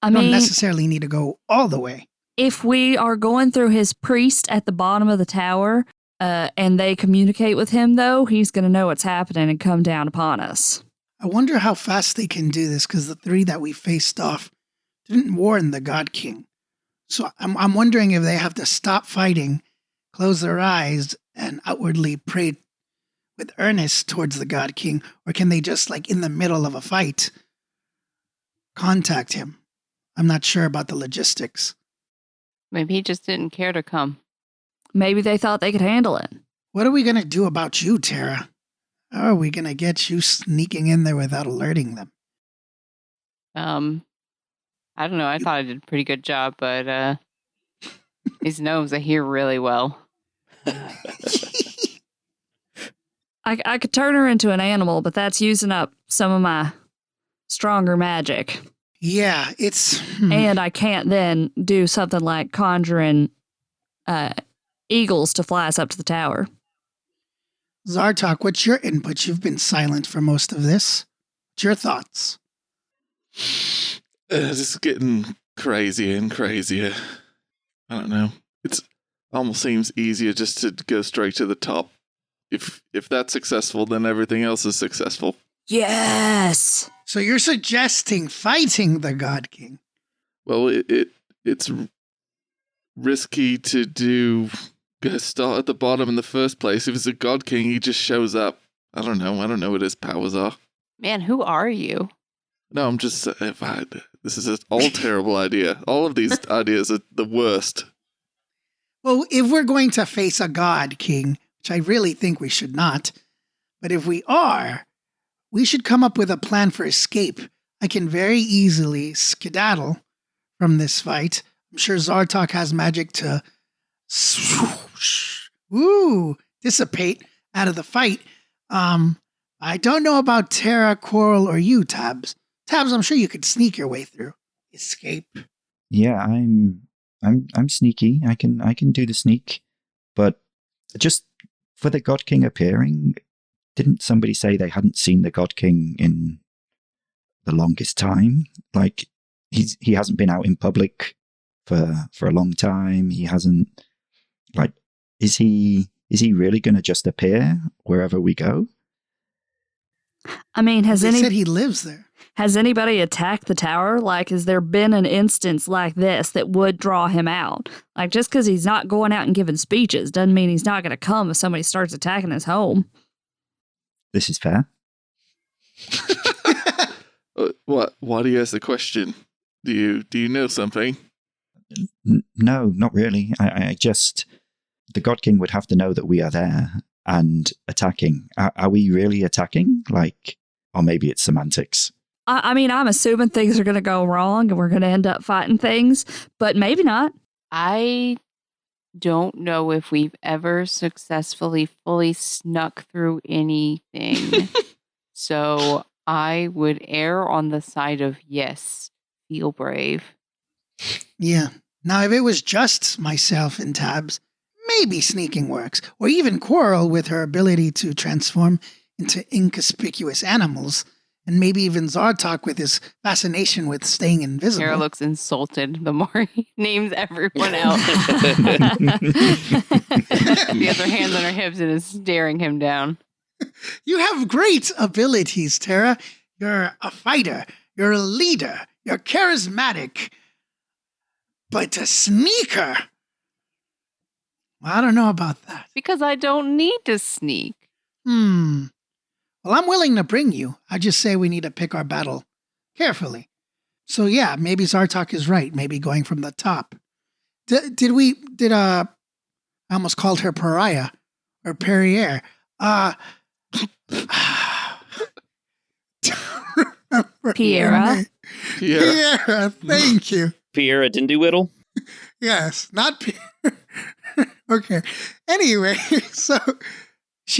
I don't mean, necessarily need to go all the way. If we are going through his priest at the bottom of the tower and they communicate with him, though, he's going to know what's happening and come down upon us. I wonder how fast they can do this, because the 3 that we faced off didn't warn the God King. So I'm wondering if they have to stop fighting, close their eyes, and outwardly pray with earnest towards the God King, or can they just, like, in the middle of a fight, contact him? I'm not sure about the logistics. Maybe he just didn't care to come. Maybe they thought they could handle it. What are we going to do about you, Tara? How are we going to get you sneaking in there without alerting them? I don't know. I thought I did a pretty good job, but these gnomes, I hear really well. I could turn her into an animal, but that's using up some of my stronger magic. Yeah, it's... And I can't then do something like conjuring eagles to fly us up to the tower. Zartok, what's your input? You've been silent for most of this. What's your thoughts? This is getting crazier and crazier. I don't know. It almost seems easier just to go straight to the top. If that's successful, then everything else is successful. Yes! So you're suggesting fighting the God King? Well, it's risky to start at the bottom in the first place. If it's a God King, he just shows up. I don't know what his powers are. Man, who are you? No, I'm just this is an all terrible idea. All of these ideas are the worst. Well, if we're going to face a God King, which I really think we should not, but if we are, we should come up with a plan for escape. I can very easily skedaddle from this fight. I'm sure Zartok has magic to dissipate out of the fight. I don't know about Tara, Coral, or you, Tabs. Tabs, I'm sure you could sneak your way through. Escape. Yeah, I'm sneaky. I can do the sneak, but just for the God King appearing, didn't somebody say they hadn't seen the God King in the longest time? Like he hasn't been out in public for a long time. He hasn't, like, is he really going to just appear wherever we go? I mean, They said he lives there. Has anybody attacked the tower? Like, has there been an instance like this that would draw him out? Like, just because he's not going out and giving speeches doesn't mean he's not going to come if somebody starts attacking his home. This is fair. What? Why do you ask the question? Do you know something? No, not really. I just... The God King would have to know that we are there and attacking. Are we really attacking? Like, or maybe it's semantics. I mean, I'm assuming things are going to go wrong and we're going to end up fighting things, but maybe not. I don't know if we've ever successfully fully snuck through anything. So I would err on the side of yes, feel brave. Yeah. Now, if it was just myself and Tabs, maybe sneaking works, or even Coral with her ability to transform into inconspicuous animals, and maybe even Zartok with his fascination with staying invisible. Tara looks insulted the more he names everyone else. She has her hands on her hips and is staring him down. You have great abilities, Tara. You're a fighter. You're a leader. You're charismatic. But a sneaker? Well, I don't know about that. Because I don't need to sneak. Well, I'm willing to bring you. I just say we need to pick our battle carefully. So yeah, maybe Zartok is right. Maybe going from the top. I almost called her Pariah or Perrier. Piera. Piera, thank you. Piera Dindoodle? Yes, not Piera. Okay. Anyway, so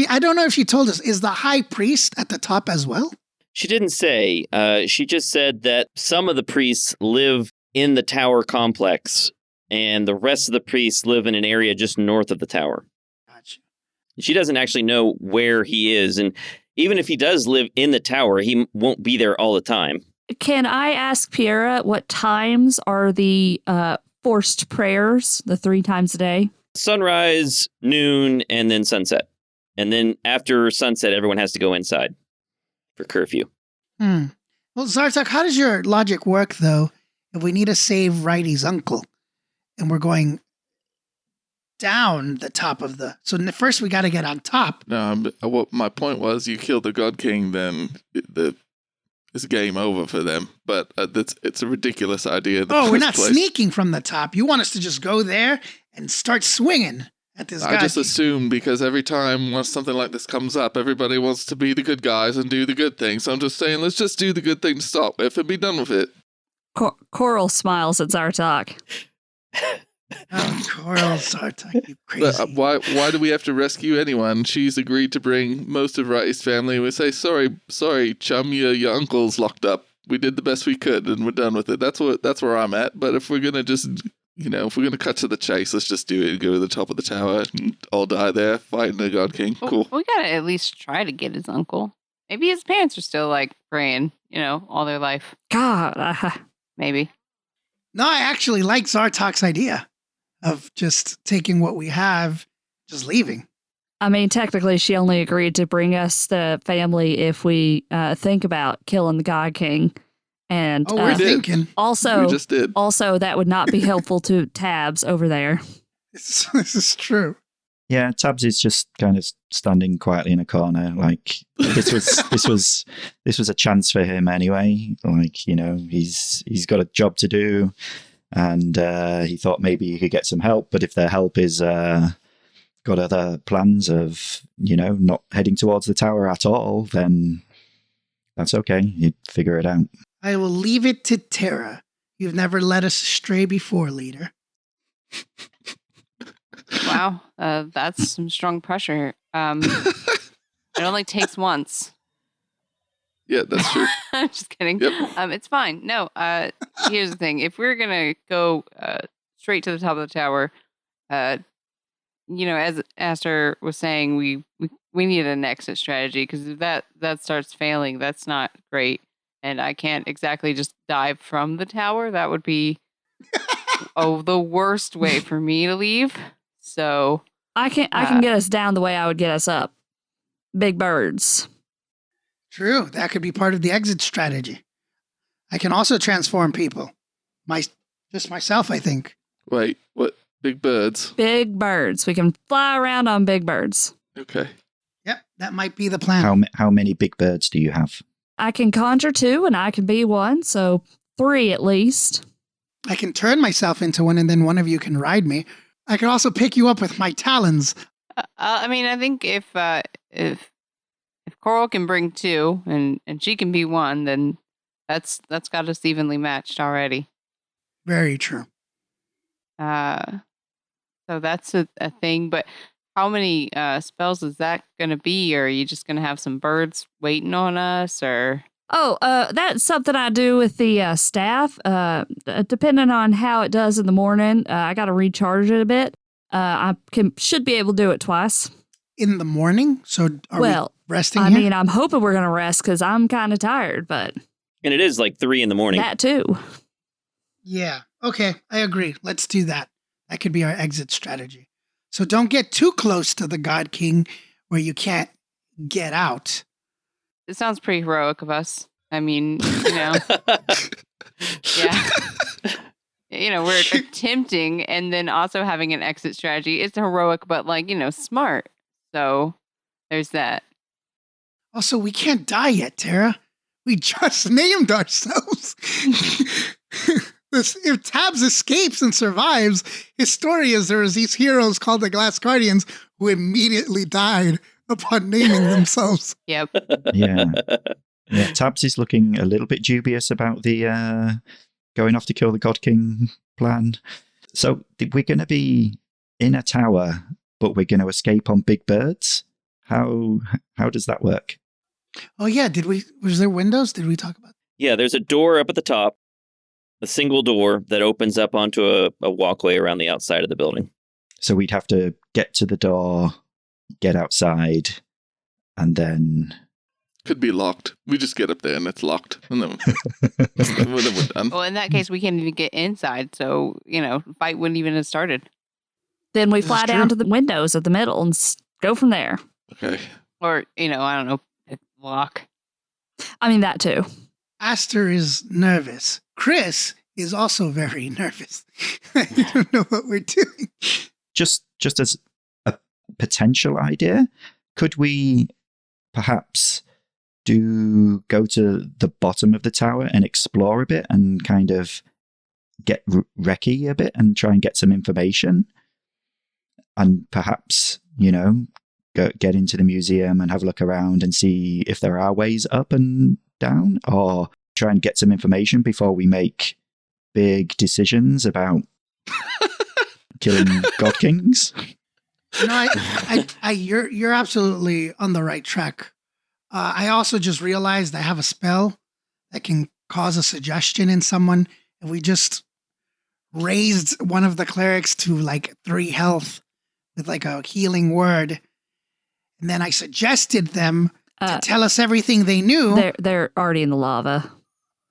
I don't know if she told us, is the high priest at the top as well? She didn't say. She just said that some of the priests live in the tower complex, and the rest of the priests live in an area just north of the tower. Gotcha. She doesn't actually know where he is, and even if he does live in the tower, he won't be there all the time. Can I ask Piera what times are the forced prayers, the 3 times a day? Sunrise, noon, and then sunset. And then after sunset, everyone has to go inside for curfew. Well, Zartok, how does your logic work, though, if we need to save Righty's uncle and we're going down the top of the... So first we got to get on top. No, what my point was, you kill the God King, then it's game over for them. But it's a ridiculous idea. We're not sneaking from the top. You want us to just go there and start swinging at this guy. I just assumed because every time once something like this comes up, everybody wants to be the good guys and do the good thing. So I'm just saying, let's just do the good thing to start with and be done with it. Coral smiles at Zartok. Coral, Zartok, you crazy. But, why do we have to rescue anyone? She's agreed to bring most of Righty's family. We say, sorry, chum, your uncle's locked up. We did the best we could and we're done with it. That's where I'm at. But if we're going to just... if we're going to cut to the chase, let's just do it and go to the top of the tower and all die there fighting the God King. Cool. We got to at least try to get his uncle. Maybe his parents are still, praying, all their life. God. Maybe. No, I actually like Zartok's idea of just taking what we have, just leaving. I mean, technically, she only agreed to bring us the family if we think about killing the God King. And we're thinking. Also, we just did. Also, that would not be helpful to Tabs over there. This is true. Yeah, Tabs is just kind of standing quietly in a corner. Like this was a chance for him anyway. Like he's got a job to do, and he thought maybe he could get some help. But if their help is got other plans of not heading towards the tower at all, then that's okay. He'd figure it out. I will leave it to Tara. You've never led us astray before, leader. Wow, that's some strong pressure. It only takes once. Yeah, that's true. I'm just kidding. Yep. It's fine. No, here's the thing. If we're going to go straight to the top of the tower, as Aster was saying, we need an exit strategy because if that starts failing, that's not great. And I can't exactly just dive from the tower. That would be the worst way for me to leave. So I can get us down the way I would get us up. Big birds. True. That could be part of the exit strategy. I can also transform people. Just myself, I think. Wait, what? Big birds? Big birds. We can fly around on big birds. Okay. Yep, that might be the plan. How many big birds do you have? I can conjure 2 and I can be 1, so 3 at least. I can turn myself into one and then one of you can ride me. I can also pick you up with my talons. I think if Coral can bring 2 and she can be 1, then that's got us evenly matched already. Very true. So that's a thing. But how many spells is that going to be? Or are you just going to have some birds waiting on us? Or Oh, that's something I do with the staff. Depending on how it does in the morning, I got to recharge it a bit. Should be able to do it twice. In the morning? So are we resting I here? mean, I'm hoping we're going to rest because I'm kind of tired, but... And it is like 3 a.m. That too. Yeah. Okay, I agree. Let's do that. That could be our exit strategy. So don't get too close to the God King where you can't get out. it sounds pretty heroic of us. I mean, yeah. We're attempting and then also having an exit strategy. It's heroic, but smart. So there's that. Also, we can't die yet, Tara. We just named ourselves. If Tabs escapes and survives, his story is there was these heroes called the Glass Guardians who immediately died upon naming themselves. Yep. Yeah. Tabs is looking a little bit dubious about the going off to kill the God King plan. So we're going to be in a tower, but we're going to escape on big birds. How does that work? Oh yeah, was there windows? Did we talk about that? Yeah, there's a door up at the top, a single door that opens up onto a walkway around the outside of the building. So we'd have to get to the door, get outside, and then... Could be locked. We just get up there and it's locked. And then we're done. Well, in that case, we can't even get inside. So, fight wouldn't even have started. Then we fly down to the windows at the middle and go from there. Okay. Or, I don't know, lock. I mean, that too. Aster is nervous. Chris is also very nervous. I don't know what we're doing. Just as a potential idea, could we perhaps go to the bottom of the tower and explore a bit and kind of get recce a bit and try and get some information? And perhaps, get into the museum and have a look around and see if there are ways up and down, or try and get some information before we make big decisions about killing God Kings. You're absolutely on the right track. I also just realized I have a spell that can cause a suggestion in someone. If we just raised one of the clerics to 3 health with a healing word, and then I suggested them to tell us everything they knew. They're already in the lava.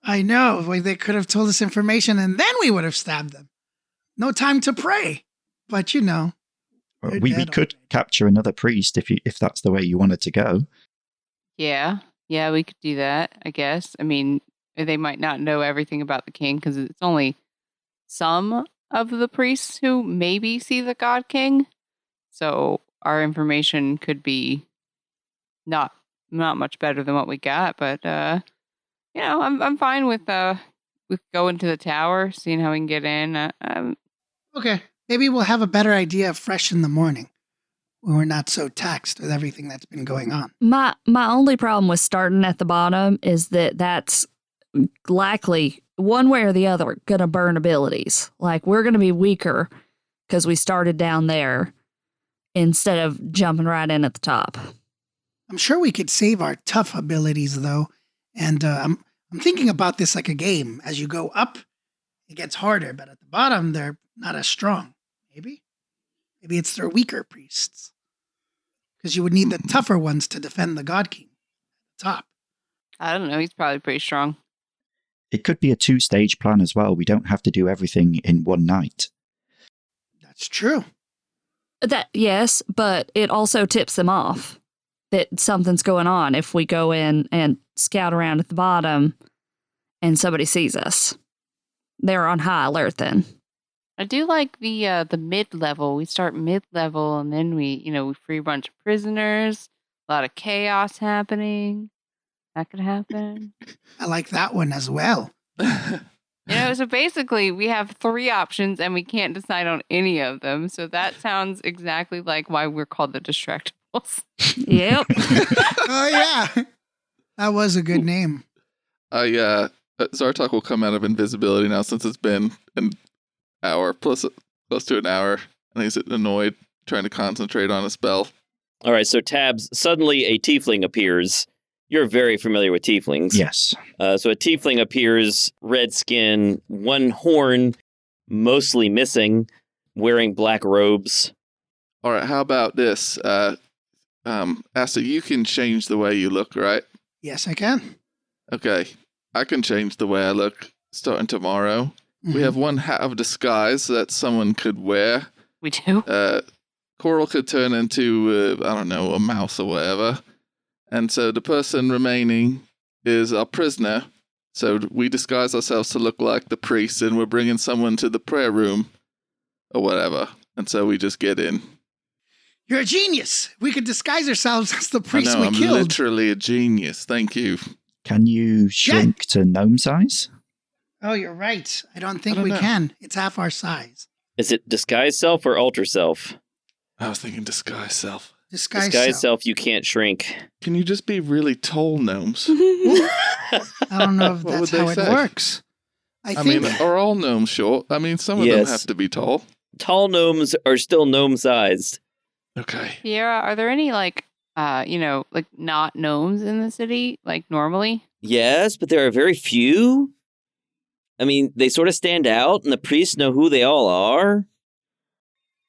I know. They could have told us information and then we would have stabbed them. No time to pray. But we could capture another priest if that's the way you wanted to go. Yeah, we could do that, I guess. I mean, they might not know everything about the king because it's only some of the priests who maybe see the God King. So our information could be not much better than what we got. But I'm fine with going to the tower, seeing how we can get in. Okay, maybe we'll have a better idea fresh in the morning when we're not so taxed with everything that's been going on. My only problem with starting at the bottom is that's likely one way or the other going to burn abilities. We're going to be weaker because we started down there instead of jumping right in at the top. I'm sure we could save our tough abilities though, and I'm thinking about this like a game. As you go up, it gets harder, but at the bottom they're not as strong. Maybe it's their weaker priests. Because you would need the tougher ones to defend the God King at the top. I don't know. He's probably pretty strong. It could be a 2-stage plan as well. We don't have to do everything in one night. That's true. Yes, but it also tips them off that something's going on if we go in and scout around at the bottom and somebody sees us. They're on high alert then. I do like the mid-level. We start mid-level and then we free a bunch of prisoners. A lot of chaos happening. That could happen. I like that one as well. So basically we have 3 options and we can't decide on any of them. So that sounds exactly like why we're called the Distractables. Yep. Oh yeah. That was a good name. Zartok will come out of invisibility now since it's been an hour, close to an hour, And he's annoyed, trying to concentrate on a spell. All right, so Tabs, suddenly a tiefling appears. You're very familiar with tieflings. Yes. So a tiefling appears, red skin, one horn, mostly missing, wearing black robes. All right, how about this? Asta, you can change the way you look, right? Yes, I can. Okay, I can change the way I look starting tomorrow. We have one hat of disguise that someone could wear. We do? Coral could turn into, I don't know, a mouse or whatever. And so the person remaining is our prisoner. So we disguise ourselves to look like the priest, and we're bringing someone to the prayer room or whatever. And so we just get in. You're a genius. We could disguise ourselves as the priest we I'm killed. literally a genius. Thank you. Can you shrink to gnome size? Oh, you're right. I don't think we can. It's half our size. Is it disguise self or alter self? I was thinking disguise self. Disguise self, you can't shrink. Can you just be really tall gnomes? I don't know if What that's would how they it say? works. I mean, think are all gnomes short? I mean, some of them Yes. have to be tall. Tall gnomes are still gnome-sized. Okay. Sierra, are there any, like not gnomes in the city, like normally? Yes, but there are very few. I mean, they sort of stand out, and the priests know who they all are.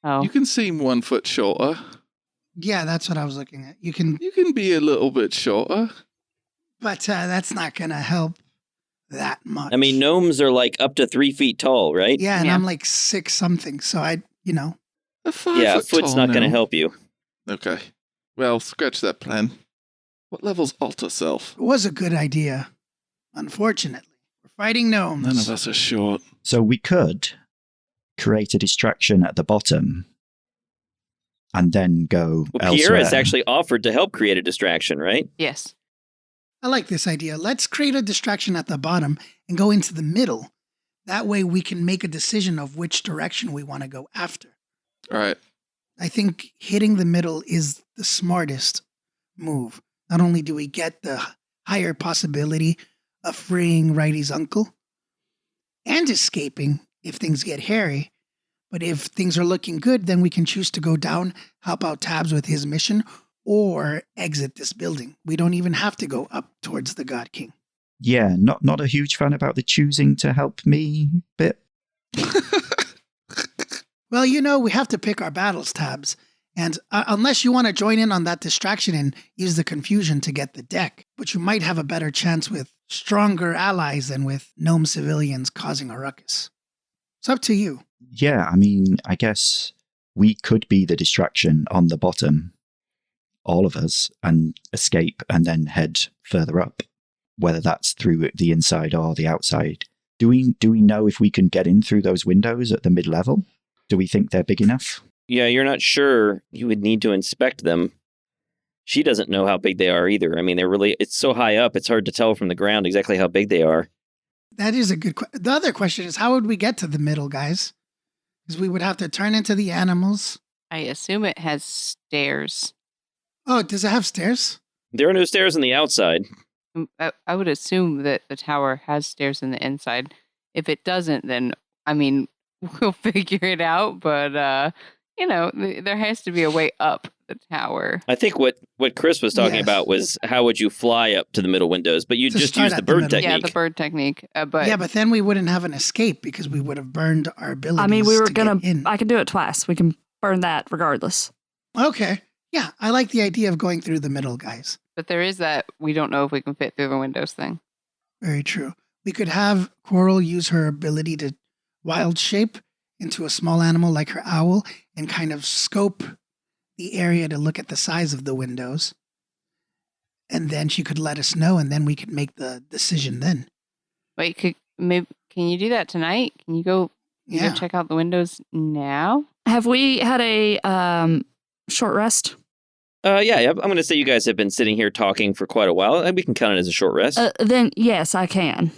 Oh. You can seem 1 foot shorter. yeah, that's what I was looking at. You can, You can be a little bit shorter. but that's not going to help that much. I mean, gnomes are like up to 3 feet tall, right? Yeah, and Yeah. I'm like 6 something, so A 5 Yeah, a foot foot's tall not going to gnome. help you. Okay. Well, scratch that plan. What level's alter self? it was a good idea. Unfortunately, we're fighting gnomes. None of us are short. So we could create a distraction at the bottom and then go Well, elsewhere. Pierre has actually offered to help create a distraction, right? Yes. I like this idea. Let's create a distraction at the bottom and go into the middle. That way we can make a decision of which direction we want to go after. All right. I think hitting the middle is the smartest move. Not only do we get the higher possibility of freeing Righty's uncle and escaping if things get hairy, but if things are looking good, then we can choose to go down, help out Tabs with his mission, or exit this building. We don't even have to go up towards the God King. Yeah, not a huge fan about the choosing to help me bit. Well, we have to pick our battles, Tabs. And unless you want to join in on that distraction and use the confusion to get the deck, but you might have a better chance with stronger allies than with gnome civilians causing a ruckus. It's up to you. Yeah, I mean, I guess we could be the distraction on the bottom, all of us, and escape and then head further up, whether that's through the inside or the outside. Do we know if we can get in through those windows at the mid-level? Do we think they're big enough? Yeah, you're not sure. You would need to inspect them. She doesn't know how big they are either. I mean, it's so high up, it's hard to tell from the ground exactly how big they are. That is a good question. The other question is, how would we get to the middle, guys? Because we would have to turn into the animals. I assume it has stairs. Oh, does it have stairs? There are no stairs on the outside. I would assume that the tower has stairs in the inside. If it doesn't, then, I mean, we'll figure it out. But, there has to be a way up the tower. I think what Chris was talking Yes. about was how would you fly up to the middle windows, but you To just start use the at the bird middle. technique. Yeah, the bird technique. But Yeah, but then we wouldn't have an escape because we would have burned our abilities. I mean, we were to get in. I can do it twice. We can burn that regardless. Okay. Yeah, I like the idea of going through the middle, guys. But there is that we don't know if we can fit through the windows thing. Very true. We could have Coral use her ability to wild shape into a small animal like her owl and kind of scope the area to look at the size of the windows. And then she could let us know, and then we could make the decision then. Wait, can you do that tonight? Can you go Yeah. check out the windows now? Have we had a short rest? Yeah, I'm going to say you guys have been sitting here talking for quite a while, and we can count it as a short rest. Then yes, I can.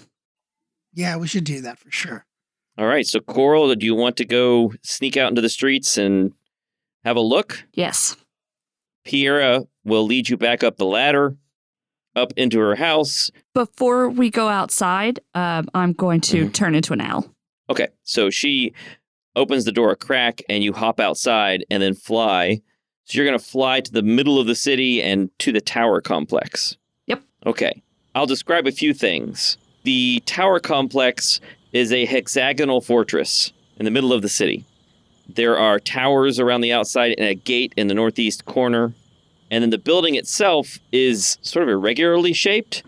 Yeah, we should do that for sure. All right, so Coral, do you want to go sneak out into the streets and have a look? Yes. Piera will lead you back up the ladder, up into her house. Before we go outside, I'm going to turn into an owl. Okay, so she opens the door a crack, and you hop outside and then fly. So you're going to fly to the middle of the city and to the tower complex. Yep. Okay. I'll describe a few things. The tower complex is a hexagonal fortress in the middle of the city. There are towers around the outside and a gate in the northeast corner. And then the building itself is sort of irregularly shaped.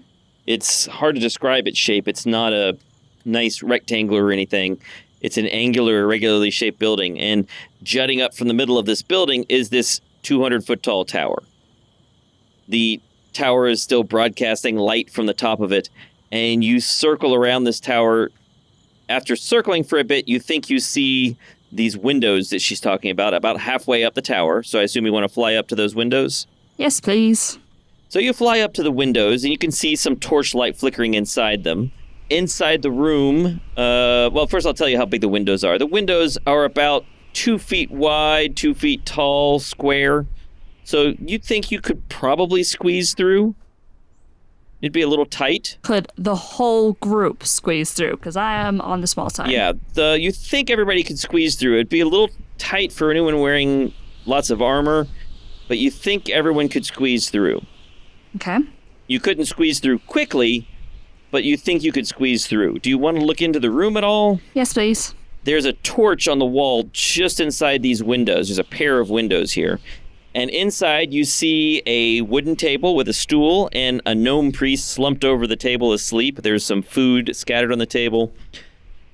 It's hard to describe its shape. It's not a nice rectangle or anything. It's an angular, irregularly shaped building. And jutting up from the middle of this building is this 200-foot tall tower. The tower is still broadcasting light from the top of it. And you circle around this tower. After circling for a bit, you think you see these windows that she's talking about halfway up the tower. So I assume you want to fly up to those windows? Yes, please. So you fly up to the windows, and you can see some torchlight flickering inside them. Inside the room, well, first I'll tell you how big the windows are. The windows are about 2 feet wide, 2 feet tall, square. So you'd think you could probably squeeze through. It'd be a little tight. Could the whole group squeeze through? Because I am on the small side. Yeah, you think everybody could squeeze through. It'd be a little tight for anyone wearing lots of armor, but you think everyone could squeeze through. Okay. You couldn't squeeze through quickly, but you think you could squeeze through. Do you want to look into the room at all? Yes, please. There's a torch on the wall just inside these windows. There's a pair of windows here. And inside you see a wooden table with a stool and a gnome priest slumped over the table asleep. There's some food scattered on the table.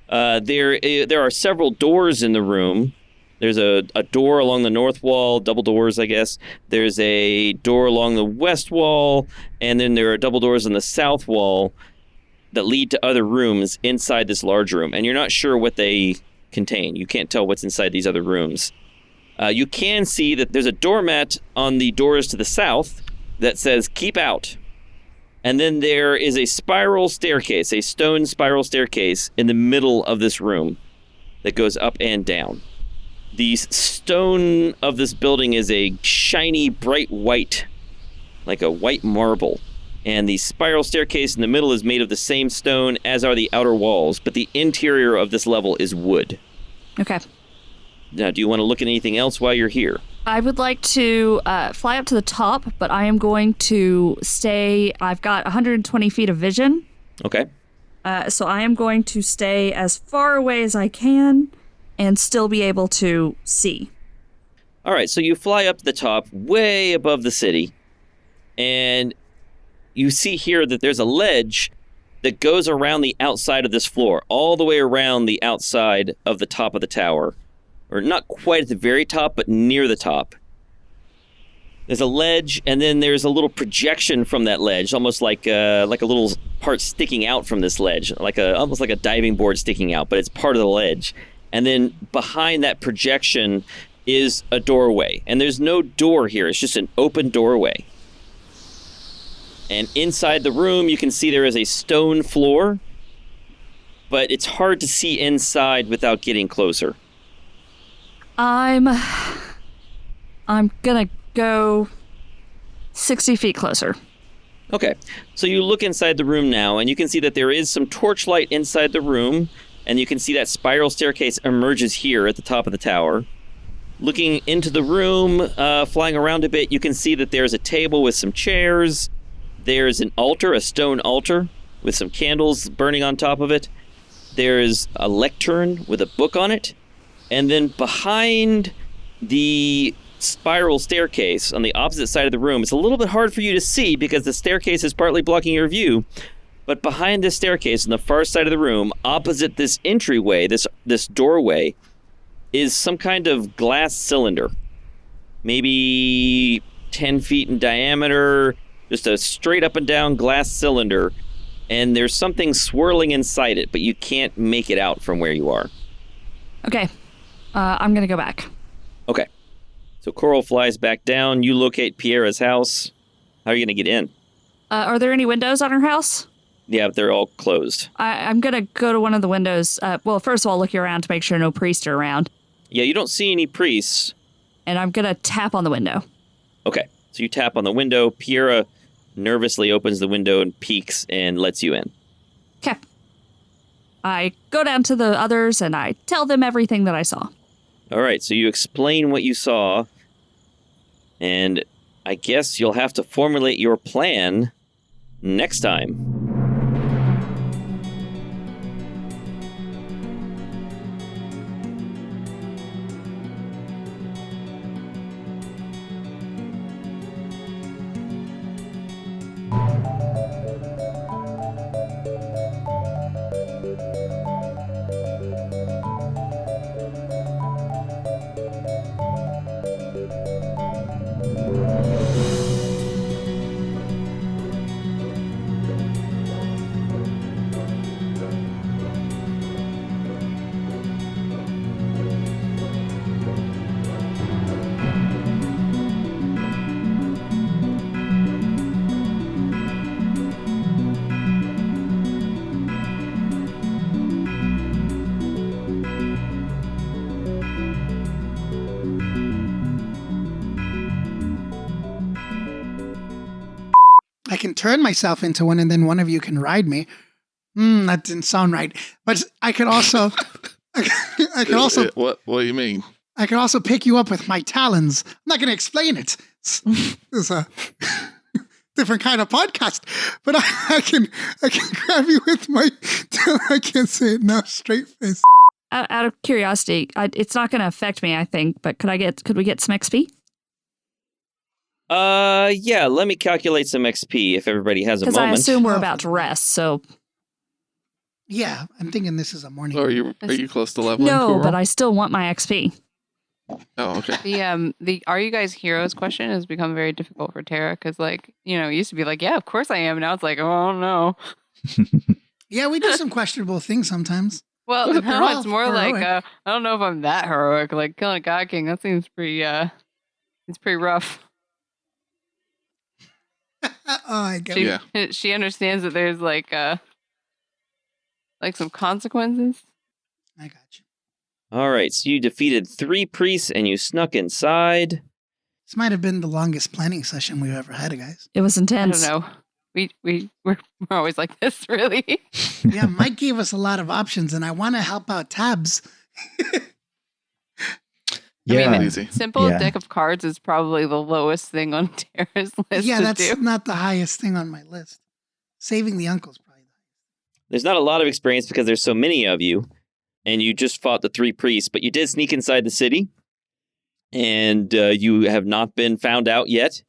There are several doors in the room. There's a door along the north wall, double doors, I guess. There's a door along the west wall, and then there are double doors on the south wall that lead to other rooms inside this large room. And you're not sure what they contain. You can't tell what's inside these other rooms. You can see that there's a doormat on the doors to the south that says, "Keep out." And then there is a spiral staircase, a stone spiral staircase in the middle of this room that goes up and down. The stone of this building is a shiny, bright white, like a white marble. And the spiral staircase in the middle is made of the same stone as are the outer walls, but the interior of this level is wood. Okay. Now, do you want to look at anything else while you're here? I would like to fly up to the top, but I am going to stay. I've got 120 feet of vision. Okay. So I am going to stay as far away as I can and still be able to see. All right, so you fly up to the top, way above the city, and you see here that there's a ledge that goes around the outside of this floor, all the way around the outside of the top of the tower. Or not quite at the very top, but near the top. There's a ledge, and then there's a little projection from that ledge, almost like a little part sticking out from this ledge, almost like a diving board sticking out, but it's part of the ledge. And then behind that projection is a doorway, and there's no door here. It's just an open doorway. And inside the room, you can see there is a stone floor, but it's hard to see inside without getting closer. I'm gonna go 60 feet closer. Okay, so you look inside the room now, and you can see that there is some torchlight inside the room, and you can see that spiral staircase emerges here at the top of the tower. Looking into the room, flying around a bit, you can see that there's a table with some chairs. There's an altar, a stone altar, with some candles burning on top of it. There's a lectern with a book on it. And then behind the spiral staircase on the opposite side of the room, it's a little bit hard for you to see because the staircase is partly blocking your view. But behind this staircase on the far side of the room, opposite this entryway, this doorway, is some kind of glass cylinder. Maybe 10 feet in diameter, just a straight up and down glass cylinder. And there's something swirling inside it, but you can't make it out from where you are. Okay. I'm going to go back. Okay. So Coral flies back down. You locate Piera's house. How are you going to get in? Are there any windows on her house? Yeah, but they're all closed. I'm going to go to one of the windows. Well, first of all, look around to make sure no priests are around. Yeah, you don't see any priests. And I'm going to tap on the window. Okay. So you tap on the window. Piera nervously opens the window and peeks and lets you in. Okay. I go down to the others and I tell them everything that I saw. All right, so you explain what you saw, and I guess you'll have to formulate your plan next time. I can turn myself into one, and then one of you can ride me. That didn't sound right. But I could also, I could also. What do you mean? I could also pick you up with my talons. I'm not going to explain it. It's a different kind of podcast. But I can grab you with my. I can't say it now. Straight face. Out of curiosity, it's not going to affect me, I think. But could we get some XP? Yeah, let me calculate some XP if everybody has a moment. Because I assume we're about to rest, so... Yeah, I'm thinking this is a morning. Oh, are you close to leveling? No, Coral? but I still want my XP. Oh, okay. The are you guys heroes question has become very difficult for Tara because, like, you know, it used to be like, yeah, of course I am. Now it's like, oh no. Yeah, we do some questionable things sometimes. Well, They're now all it's more heroic. like, I don't know if I'm that heroic. Like killing a god king, that seems pretty. It's pretty rough. I get it. Yeah. She understands that there's like some consequences. I got you. All right, so you defeated 3 priests and you snuck inside. This might have been the longest planning session we've ever had, guys. It was I intense. don't know. We're always like this, really. Yeah, Mike gave us a lot of options, and I want to help out Tabs. Yeah. I mean, Easy. simple Yeah. deck of cards is probably the lowest thing on Tara's list. Yeah, to that's do. not the highest thing on my list. Saving the uncle's probably the highest. There's not a lot of experience because there's so many of you, and you just fought the 3 priests, but you did sneak inside the city, and you have not been found out yet.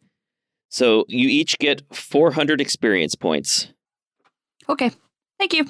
So you each get 400 experience points. Okay. Thank you.